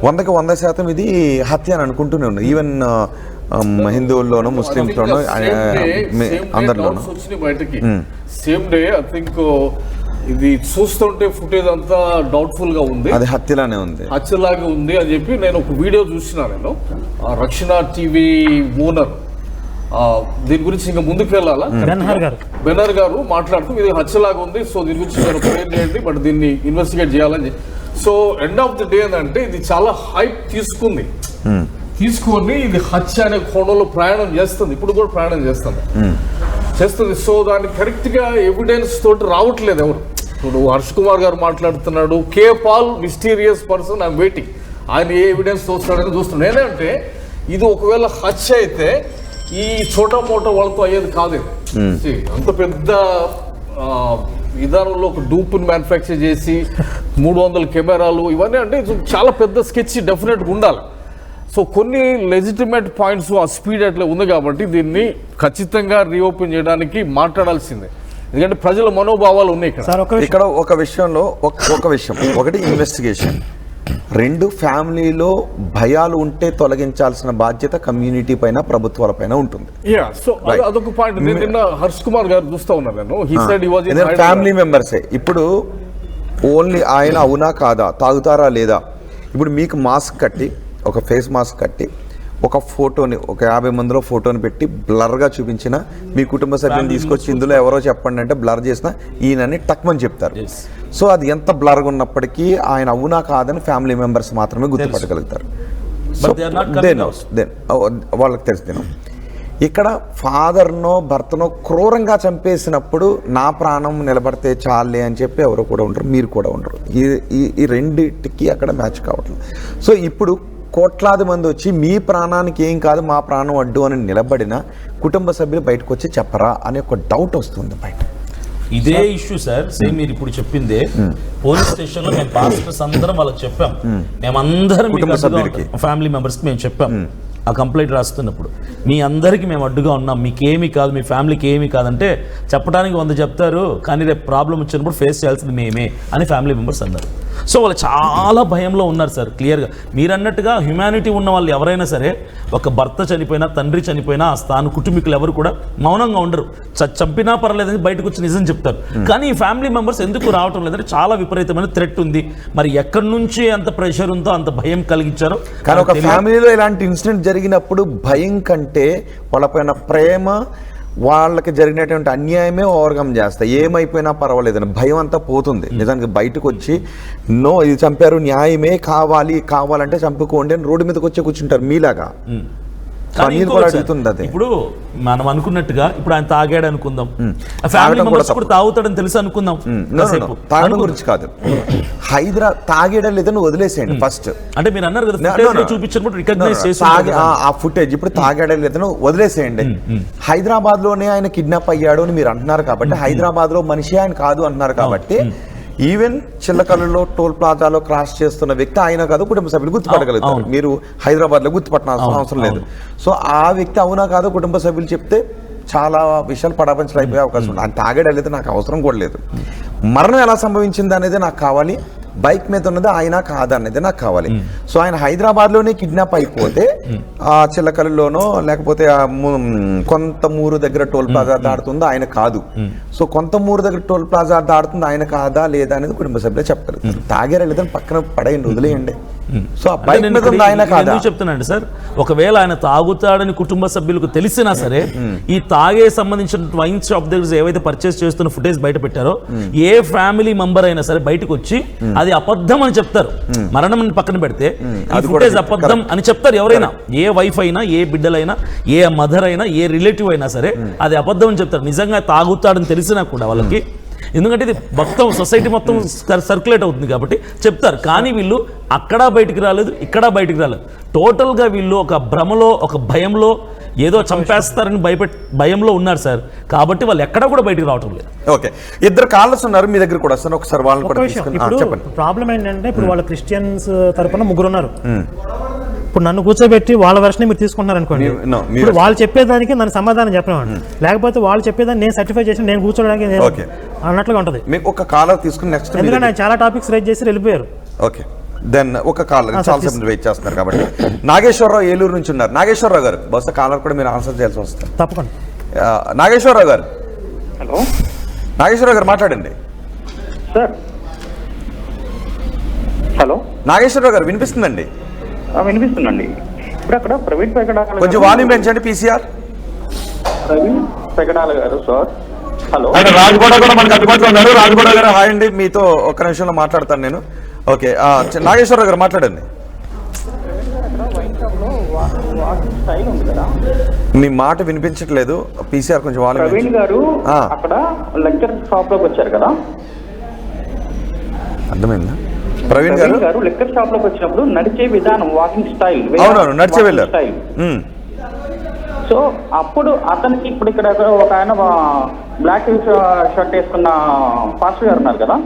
100% ఇది హత్య అని అనుకుంటూనే ఉన్నారు. ఈవెన్ హిందువుల్లోనూ ముస్లింస్లోనూ అందరిలోనూ బయటకి సేమ్ డే ఐ థింక్ ఇది చూస్తుంటే ఫుటేజ్ అంతా డౌట్ఫుల్ గా ఉంది, అది హత్యలానే ఉంది, హత్యలాగా ఉంది అని చెప్పి నేను ఒక వీడియో చూసిన. నేను రక్షణ టీవీ ఓనర్ దీని గురించి ఇంకా ముందుకు వెళ్ళాలా, బెనర్ గారు మాట్లాడుతూ ఇది హత్యలాగా ఉంది, సో దీని గురించి నేను ప్రేర్ చేయండి, బట్ దీన్ని ఇన్వెస్టిగేట్ చేయాలని. So end of the day ఏంటంటే ఇది చాలా హైప్ తీసుకొని ఇది హత్య అనే కోణంలో ప్రయాణం చేస్తుంది, ఇప్పుడు కూడా ప్రయాణం చేస్తుంది. సో దాన్ని కరెక్ట్ గా ఎవిడెన్స్ తోటి రావట్లేదు ఎవరు. ఇప్పుడు హర్ష్ కుమార్ గారు మాట్లాడుతున్నాడు, K Paul mysterious person, I'm waiting, ఆయన ఏ ఎవిడెన్స్ తోస్తాడని చూస్తున్నాడు. ఏంటంటే ఇది ఒకవేళ హత్య అయితే ఈ చోటా మోటా వాళ్ళతో అయ్యేది కాదు. అంత పెద్ద విధానంలో ఒక డూప్ని మ్యానుఫ్యాక్చర్ చేసి 300 కెమెరాలు ఇవన్నీ అంటే చాలా పెద్ద స్కెచ్ డెఫినెట్గా ఉండాలి. సో కొన్ని లెజిటిమేట్ పాయింట్స్ ఆ స్పీడ్ అట్లా ఉంది కాబట్టి దీన్ని ఖచ్చితంగా రీఓపెన్ చేయడానికి మాట్లాడాల్సిందే, ఎందుకంటే ప్రజల మనోభావాలు ఉన్నాయి ఇక్కడ. ఒక విషయంలో ఒక విషయం, ఒకటి ఇన్వెస్టిగేషన్, 2 ఫ్యామిలీలో భయాలు ఉంటే తొలగించాల్సిన బాధ్యత కమ్యూనిటీ పైన ప్రభుత్వాల పైన ఉంటుంది. సో అదొక పాయింట్. నేను నిన్న హర్ష్ కుమార్ గారు చూస్తా ఉన్నాను, నేను ఫ్యామిలీ మెంబర్సే. ఇప్పుడు ఓన్లీ ఆయన అవునా కాదా, తాగుతారా లేదా, ఇప్పుడు మీకు మాస్క్ కట్టి, ఒక ఫేస్ మాస్క్ కట్టి, ఒక ఫోటోని, ఒక 50 మందిలో ఫోటోని పెట్టి బ్లర్గా చూపించిన మీ కుటుంబ సభ్యుని తీసుకొచ్చి ఇందులో ఎవరో చెప్పండి అంటే బ్లర్ చేసిన ఈయనని టక్మని చెప్తారు. సో అది ఎంత బ్లర్గా ఉన్నప్పటికీ ఆయన అవునా కాదని ఫ్యామిలీ మెంబర్స్ మాత్రమే గుర్తుపట్టగలుగుతారు. వాళ్ళకి తెలిసిన ఇక్కడ ఫాదర్నో భర్తనో క్రూరంగా చంపేసినప్పుడు నా ప్రాణం నిలబడితే చాలే అని చెప్పి ఎవరు కూడా ఉండరు, మీరు కూడా ఉండరు. ఈ రెండింటికి అక్కడ మ్యాచ్ కావట్లేదు. సో ఇప్పుడు కోట్లాది మంది వచ్చి మీ ప్రాణానికి ఏం కాదు, మా ప్రాణం అడ్డు అని నిలబడిన కుటుంబ సభ్యులు బయటకు వచ్చి చెప్పరా అనే ఒక డౌట్ వస్తుంది బయట. ఇదే ఇష్యూ సార్, సేమ్ మీరు ఇప్పుడు చెప్పిందే పోలీస్ స్టేషన్ లో మేము పాస్టర్స్ అందరం వాళ్ళకి చెప్పాం, మేమందరం కుటుంబ సభ్యులకి, ఫ్యామిలీ మెంబర్స్ కి మేము చెప్పాం. ఆ కంప్లైంట్ రాస్తున్నప్పుడు మీ అందరికీ మేము అడ్డుగా ఉన్నాం, మీకేమీ కాదు, మీ ఫ్యామిలీకి ఏమీ కాదంటే చెప్పడానికి 100 చెప్తారు, కానీ రేపు ప్రాబ్లం వచ్చినప్పుడు ఫేస్ చేయాల్సింది మేమే అని ఫ్యామిలీ మెంబర్స్ అన్నారు. సో వాళ్ళు చాలా భయంలో ఉన్నారు సార్. క్లియర్గా మీరు అన్నట్టుగా హ్యుమానిటీ ఉన్న వాళ్ళు ఎవరైనా సరే, ఒక భర్త చనిపోయినా, తండ్రి చనిపోయినా, ఆ స్థాన కుటుంబీకులు ఎవరు కూడా మౌనంగా ఉండరు. చంపినా పర్లేదని బయటకు వచ్చి నిజం చెప్తారు. కానీ ఈ ఫ్యామిలీ మెంబర్స్ ఎందుకు రావటం లేదంటే చాలా విపరీతమైన థ్రెట్ ఉంది. మరి ఎక్కడి నుంచి అంత ప్రెషర్ ఉందో అంత భయం కలిగించారో. కానీ ఒక ఫ్యామిలీలో ఇలాంటి ఇన్సిడెంట్ జరిగినప్పుడు భయం కంటే వాళ్ళపైన ప్రేమ, వాళ్ళకి జరిగినటువంటి అన్యాయమే ఓవర్కమ్ చేస్తాయి. ఏమైపోయినా పర్వాలేదని భయం అంతా పోతుంది. నిజానికి బయటకు వచ్చి నో ఇది చంపారు, న్యాయమే కావాలంటే చంపుకోండి అని రోడ్డు మీదకి వచ్చి కూర్చుంటారు మీలాగా. ఇప్పుడు మనం అనుకున్నట్టుగా ఇప్పుడు ఆయన తాగాడు అనుకుందాం, ఫ్యామిలీ మెంబర్స్ కూడా తాగుతాడని తెలుసు అనుకుందాం. తాగడం గురించి కాదు, తాగేయడం లేదని వదిలేసేయండి ఫస్ట్. అంటే మీరు అన్నారు కదా చూపించినప్పుడు రికగ్నైజ్ చేసి ఆ ఫుటేజ్ ఇప్పుడు తాగేయడం లేదని వదిలేసేయండి. హైదరాబాద్ లోనే ఆయన కిడ్నాప్ అయ్యాడు అని మీరు అంటున్నారు కాబట్టి, హైదరాబాద్ లో మనిషి ఆయన కాదు అంటున్నారు కాబట్టి, ఈవెన్ చిల్లకల్లులో టోల్ ప్లాజాలో క్రాస్ చేస్తున్న వ్యక్తి ఆయన కాదు కుటుంబ సభ్యులు గుర్తుపట్టగలుగుతారు. మీరు హైదరాబాద్లో గుర్తుపట్టాల్సిన అవసరం లేదు. సో ఆ వ్యక్తి అవునా కాదో కుటుంబ సభ్యులు చెప్తే చాలా విషయాలు పడాపంచలు అయిపోయే అవకాశం ఉంది. ఆయన తాగడలేదు నాకు అవసరం కూడా లేదు. మరణం ఎలా సంభవించింది అనేది నాకు కావాలి, బైక్ మీద ఉన్నది ఆయన కాదా అనేది నాకు కావాలి. సో ఆయన హైదరాబాద్లోనే కిడ్నాప్ అయిపోతే ఆ చిల్లకల్లులోనో లేకపోతే కొంతమూరు దగ్గర టోల్ ప్లాజా దాడుతుందో ఆయన కాదు. సో కొంతమూరు దగ్గర టోల్ ప్లాజా దాడుతుంది ఆయన కాదా లేదా అనేది కుటుంబ సభ్యులు చెప్పగలుగుతారు. తాగారా లేదని పక్కన పడేయండి, వదిలేయండి. సో ఆ బైక్ మీద ఉంది ఆయన కాదా చెప్తున్నాండి సార్. ఒకవేళ ఆయన తాగుతాడని కుటుంబ సభ్యులకు తెలిసినా సరే, ఈ తాగే సంబంధించిన వైన్ షాప్ దగ్గర ఏవైతే పర్చేస్ చేస్తున్న ఫుటేజ్ బయట పెట్టారో, ఏ ఫ్యామిలీ మెంబర్ అయినా సరే బయటకు వచ్చి అది అబద్ధం అని చెప్తారు. మరణం పక్కన పెడితే ఈ ఫుటేజ్ అబద్ధం అని చెప్తారు ఎవరైనా. ఏ వైఫ్ అయినా, ఏ బిడ్డలైనా, ఏ మదర్ అయినా, ఏ రిలేటివ్ అయినా సరే అది అబద్ధం అని చెప్తారు. నిజంగా తాగుతాడని తెలిసినా కూడా వాళ్ళకి, ఎందుకంటే ఇది మొత్తం సొసైటీ మొత్తం సర్క్యులేట్ అవుతుంది కాబట్టి చెప్తారు. కానీ వీళ్ళు అక్కడ బయటికి రాలేదు, ఇక్కడ బయటికి రాలేదు. టోటల్గా వీళ్ళు ఒక భ్రమలో, ఒక భయంలో, ఏదో చంపేస్తారని భయంలో ఉన్నారు సార్. కాబట్టి వాళ్ళు ఎక్కడ కూడా బయటికి రావటం లేదు. ఓకే, ఇద్దరు కాలర్స్ ఉన్నారు మీ దగ్గర కూడా వస్తారు, ఒకసారి వాళ్ళని కూడా చెప్పండి. ప్రాబ్లం ఏంటంటే ఇప్పుడు వాళ్ళ క్రిస్టియన్స్ తరపున 3 ఉన్నారు. ఇప్పుడు నన్ను కూర్చోబెట్టి వాళ్ళ వెర్షన్ మీరు తీసుకుంటున్నారు అనుకోండి, ఇప్పుడు వాళ్ళు చెప్పేదానికి నన్ను సమాధానం చెప్పినవాడు, లేకపోతే వాళ్ళు చెప్పేదాన్ని నేను సర్టిఫై చేసి నేను కూర్చోడానికి అన్నట్లుగా ఉంటుంది. మీకు ఒక కాలర్ తీసుకుని నెక్స్ట్, ఎందుకంటే ఆయన చాలా టాపిక్స్ రైజ్ చేసి వెళ్ళిపోయారు. ఓకే, దెన్ ఒక కాలర్ చాలా సేపు వెయిట్ చేస్తున్నారు కాబట్టి నాగేశ్వరరావు ఏలూరు నుంచి ఉన్నారు. నాగేశ్వరరావు గారు, బహుశా కాలర్ కూడా మీరు ఆన్సర్ చేయాల్సి వస్తుంది. తప్పకుండా. నాగేశ్వరరావు గారు. హలో, నాగేశ్వరరావు గారు మాట్లాడండి సార్. హలో, నాగేశ్వరరావు గారు వినిపిస్తుందండి? వినిపిస్తుందండి. ఇప్పుడు అక్కడ ప్రవీణ్ పెగడాల కొంచెం వాల్యూమ్ పెంచండి. PCR ప్రవీణ్ పెగడాల గారు సార్. హలో, రాజగోడ కూడా మనకు అందుబాటులో ఉన్నారు. రాజగోడ గారు హాయ్ అండి, మీతో ఒక్క నిమిషంలో మాట్లాడతాను నేను. ఓకే, నాగేశ్వరరావు గారు మాట్లాడండి. స్టైల్ ఉంది కదా, మీ మాట వినిపించట్లేదు. PCR కొంచెం వాల్యూమ్. ప్రవీణ్ గారు అక్కడ లెక్చర్ షాప్ లోకి వచ్చారు కదా, అర్థమైందా? ప్రవీణ్ గారు లెక్చర్ షాప్ లోకి వచ్చినప్పుడు నడిచే విధానం, వాకింగ్ స్టైల్, అవునవును నడిచే వెళ్ళారు. సో అప్పుడు అతనికి ఇప్పుడు ఇక్కడ ఒక ఆయన బ్లాక్ షర్ట్ వేసుకున్న పాస్టర్ గారు ఉన్నారు కదా,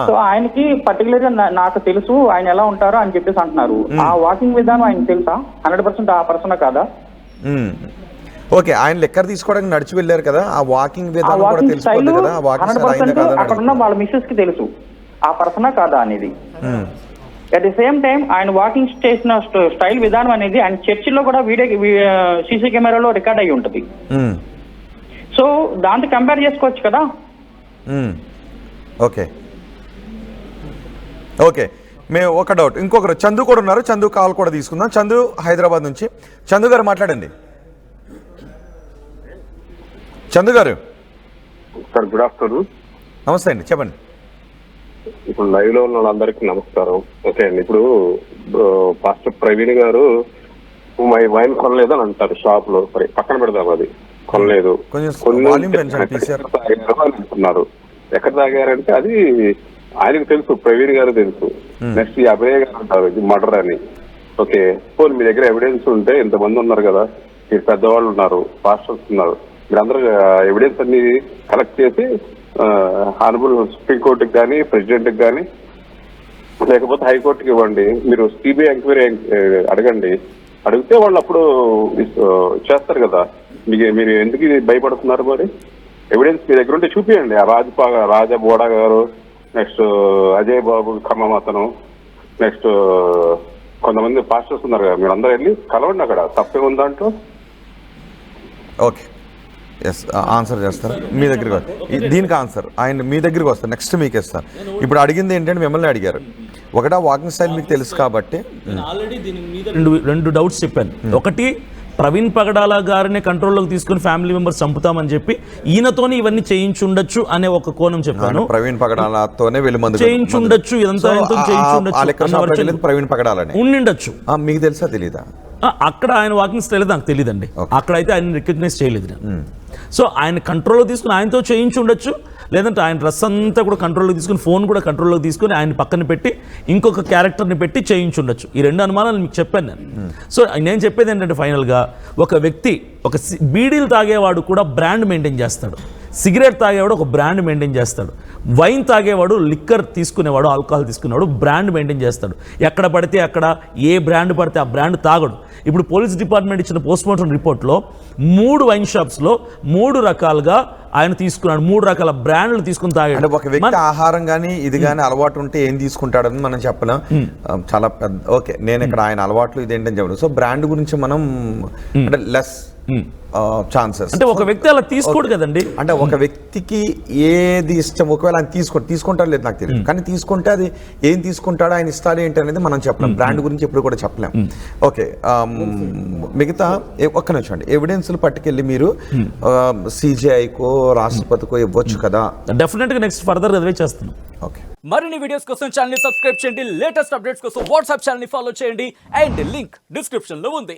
సో ఆయనకి పర్టికులర్ గా నాకు తెలుసు ఆయన ఎలా ఉంటారో అని చెప్పేసి అంటున్నారు. ఆ వాకింగ్ విధానం ఆయన తెలుసా? 100% ఆ పర్సన్ కాదా? ఓకే, ఆయన లెక్కర్ తీసుకోవడానికి నడిచి వెళ్ళారు కదా, ఆ వాకింగ్ విధానం కూడా తెలుసుకోవాలి కదా. ఆ వాకింగ్ 100% అక్కడ ఉన్న వాళ్ళ మిస్సెస్ కి తెలుసు ఆ పర్సనా కాదా అనేది. అట్ ది సేమ్ టైం ఆయన వాకింగ్ చేసిన స్టైల్ విధానం అనేది ఆయన చర్చిలో కూడా సీసీ కెమెరాలో రికార్డ్ అయ్యి ఉంటుంది. సో దాంతో కంపేర్ చేసుకోవచ్చు కదా. ఓకే ఓకే, మేము ఒక డౌట్, ఇంకొకరు చందు కూడా ఉన్నారు. చందు కాల్ కూడా తీసుకుందాం. చందు హైదరాబాద్ నుంచి. చందు గారు మాట్లాడండి. చందు గారు సార్, గుడ్ ఆఫ్టర్నూన్. నమస్తే అండి, చెప్పండి. ఇప్పుడు లైవ్ లో ఉన్న వాళ్ళందరికీ నమస్కారం. ఓకే అండి, ఇప్పుడు పాస్టర్ ప్రవీణ్ గారు మై వైన్ కొనలేదు అని అంటారు షాప్ లో. సరే, పక్కన పెడదాం, అది కొనలేదు. అంటున్నారు. ఎక్కడ తాగారంటే అది ఆయనకు తెలుసు, ప్రవీణ్ గారు తెలుసు. నెక్స్ట్ ఈ అభయ గారు అంటారు ఇది మర్డర్ అని. ఓకే, పోనీ మీ దగ్గర ఎవిడెన్స్ ఉంటే ఇంతమంది ఉన్నారు కదా, మీరు పెద్దవాళ్ళు ఉన్నారు, పాస్టర్స్ ఉన్నారు, మీరందరూ ఎవిడెన్స్ అన్ని కలెక్ట్ చేసి హానరబుల్ సుప్రీంకోర్టుకి కానీ ప్రెసిడెంట్కి కానీ లేకపోతే హైకోర్టుకి ఇవ్వండి. మీరు సిబిఐ ఎంక్వైరీ అడగండి. అడిగితే వాళ్ళు అప్పుడు చేస్తారు కదా. మీరు ఎందుకు భయపడుతున్నారు? మరి ఎవిడెన్స్ మీ దగ్గర ఉంటే చూపించండి. ఆ రాజా బోడా గారు, నెక్స్ట్ అజయ్ బాబు ఖమ్మం అతను, నెక్స్ట్ కొంతమంది పాస్టర్స్ ఉన్నారు కదా, మీరు అందరూ వెళ్ళి కలవండి. అక్కడ తప్పే ఉందంటూ. ఓకే, ఎస్, ఆన్సర్ చేస్తారు మీ దగ్గరికి. దీనికి ఆన్సర్ ఆయన మీ దగ్గరికి వస్తారు, నెక్స్ట్ మీకు ఇస్తారు. ఇప్పుడు అడిగింది ఏంటంటే మిమ్మల్ని అడిగారు. ఒకటా వాకింగ్ స్టైల్ మీకు తెలుసు కాబట్టి ఆల్రెడీ దీని మీద రెండు డౌట్స్ చెప్పాను. ఒకటి, ప్రవీణ్ పగడాల గారిని కంట్రోల్లోకి తీసుకుని ఫ్యామిలీ మెంబర్స్ చంపుతామని చెప్పి ఈయనతోనే ఇవన్నీ చేయించుండొచ్చు అనే ఒక కోణం చెప్పాను. ప్రవీణ్ పగడాలతోనే చేయించుండొచ్చు, ఇదంతా చేయించుండొచ్చు, ప్రవీణ్ పగడాలని ఉండిండొచ్చు. మీకు తెలుసా తెలీదా? అక్కడ ఆయన వాకింగ్ స్టైల్ నాకు తెలియదండి. అక్కడైతే ఆయన రికగ్నైజ్ చేయలేదు నేను. సో ఆయన కంట్రోల్లో తీసుకుని ఆయనతో చేయించి ఉండొచ్చు, లేదంటే ఆయన డ్రెస్ అంతా కూడా కంట్రోల్లో తీసుకుని, ఫోన్ కూడా కంట్రోల్లో తీసుకుని ఆయన పక్కన పెట్టి ఇంకొక క్యారెక్టర్ని పెట్టి చేయించి ఉండొచ్చు. ఈ రెండు అనుమానాలు మీకు చెప్పాను నేను. సో నేను చెప్పేది ఏంటంటే ఫైనల్గా, ఒక వ్యక్తి ఒక బీడీలు తాగేవాడు కూడా బ్రాండ్ మెయింటైన్ చేస్తాడు, సిగరెట్ తాగేవాడు ఒక బ్రాండ్ మెయింటైన్ చేస్తాడు, వైన్ తాగేవాడు, లిక్కర్ తీసుకునేవాడు, ఆల్కహాల్ తీసుకునేవాడు బ్రాండ్ మెయింటైన్ చేస్తాడు. ఎక్కడ పడితే అక్కడ ఏ బ్రాండ్ పడితే ఆ బ్రాండ్ తాగడు. ఇప్పుడు పోలీస్ డిపార్ట్మెంట్ ఇచ్చిన పోస్ట్మార్టం రిపోర్ట్లో 3 వైన్ షాప్స్లో 3 రకాలుగా ఆయన తీసుకున్నాడు, 3 రకాల బ్రాండ్లు తీసుకుని తాగాడు. అంటే ఒక వ్యక్తి ఆహారం కానీ ఇది కానీ అలవాటు ఉంటే ఏం తీసుకుంటాడని మనం చెప్పలేం. చాలా పెద్ద ఓకే, నేను ఇక్కడ ఆయన అలవాట్లు ఇదేంటని చెప్పడం. సో బ్రాండ్ గురించి మనం అంటే లెస్ ఛాన్సెస్. అంటే ఒక వ్యక్తి అలా తీసుకోడు కదండి. అంటే ఒక వ్యక్తికి ఏది ఇష్టం, ఒకవేళ ఆయన తీసుకుంటాడు లేదు నాకు తెలియదు, కానీ తీసుకుంటే అది ఏం తీసుకుంటాడో ఆయన ఇష్టాలు ఏంటి అనేది మనం చెప్పలేం. బ్రాండ్ గురించి ఎప్పుడు కూడా చెప్పలేం. ఓకే, మిగతా ఒక్క నిమిషం అండి. ఎవిడెన్స్లు పట్టుకెళ్ళి మీరు సిజిఐకో రాష్ట్రపతికో ఇవ్వచ్చు కదా? డెఫినెట్గా నెక్స్ట్ ఫర్దర్ అదే చేస్తున్నాం. ఓకే, మరిన్ని వీడియోస్ కోసం ఛానల్ ని సబ్స్క్రైబ్ చేయండి, లేటెస్ట్ అప్డేట్స్ కోసం వాట్సాప్ ఛానల్ ని ఫాలో చేయండి, అండ్ లింక్ డిస్క్రిప్షన్ లో ఉంది.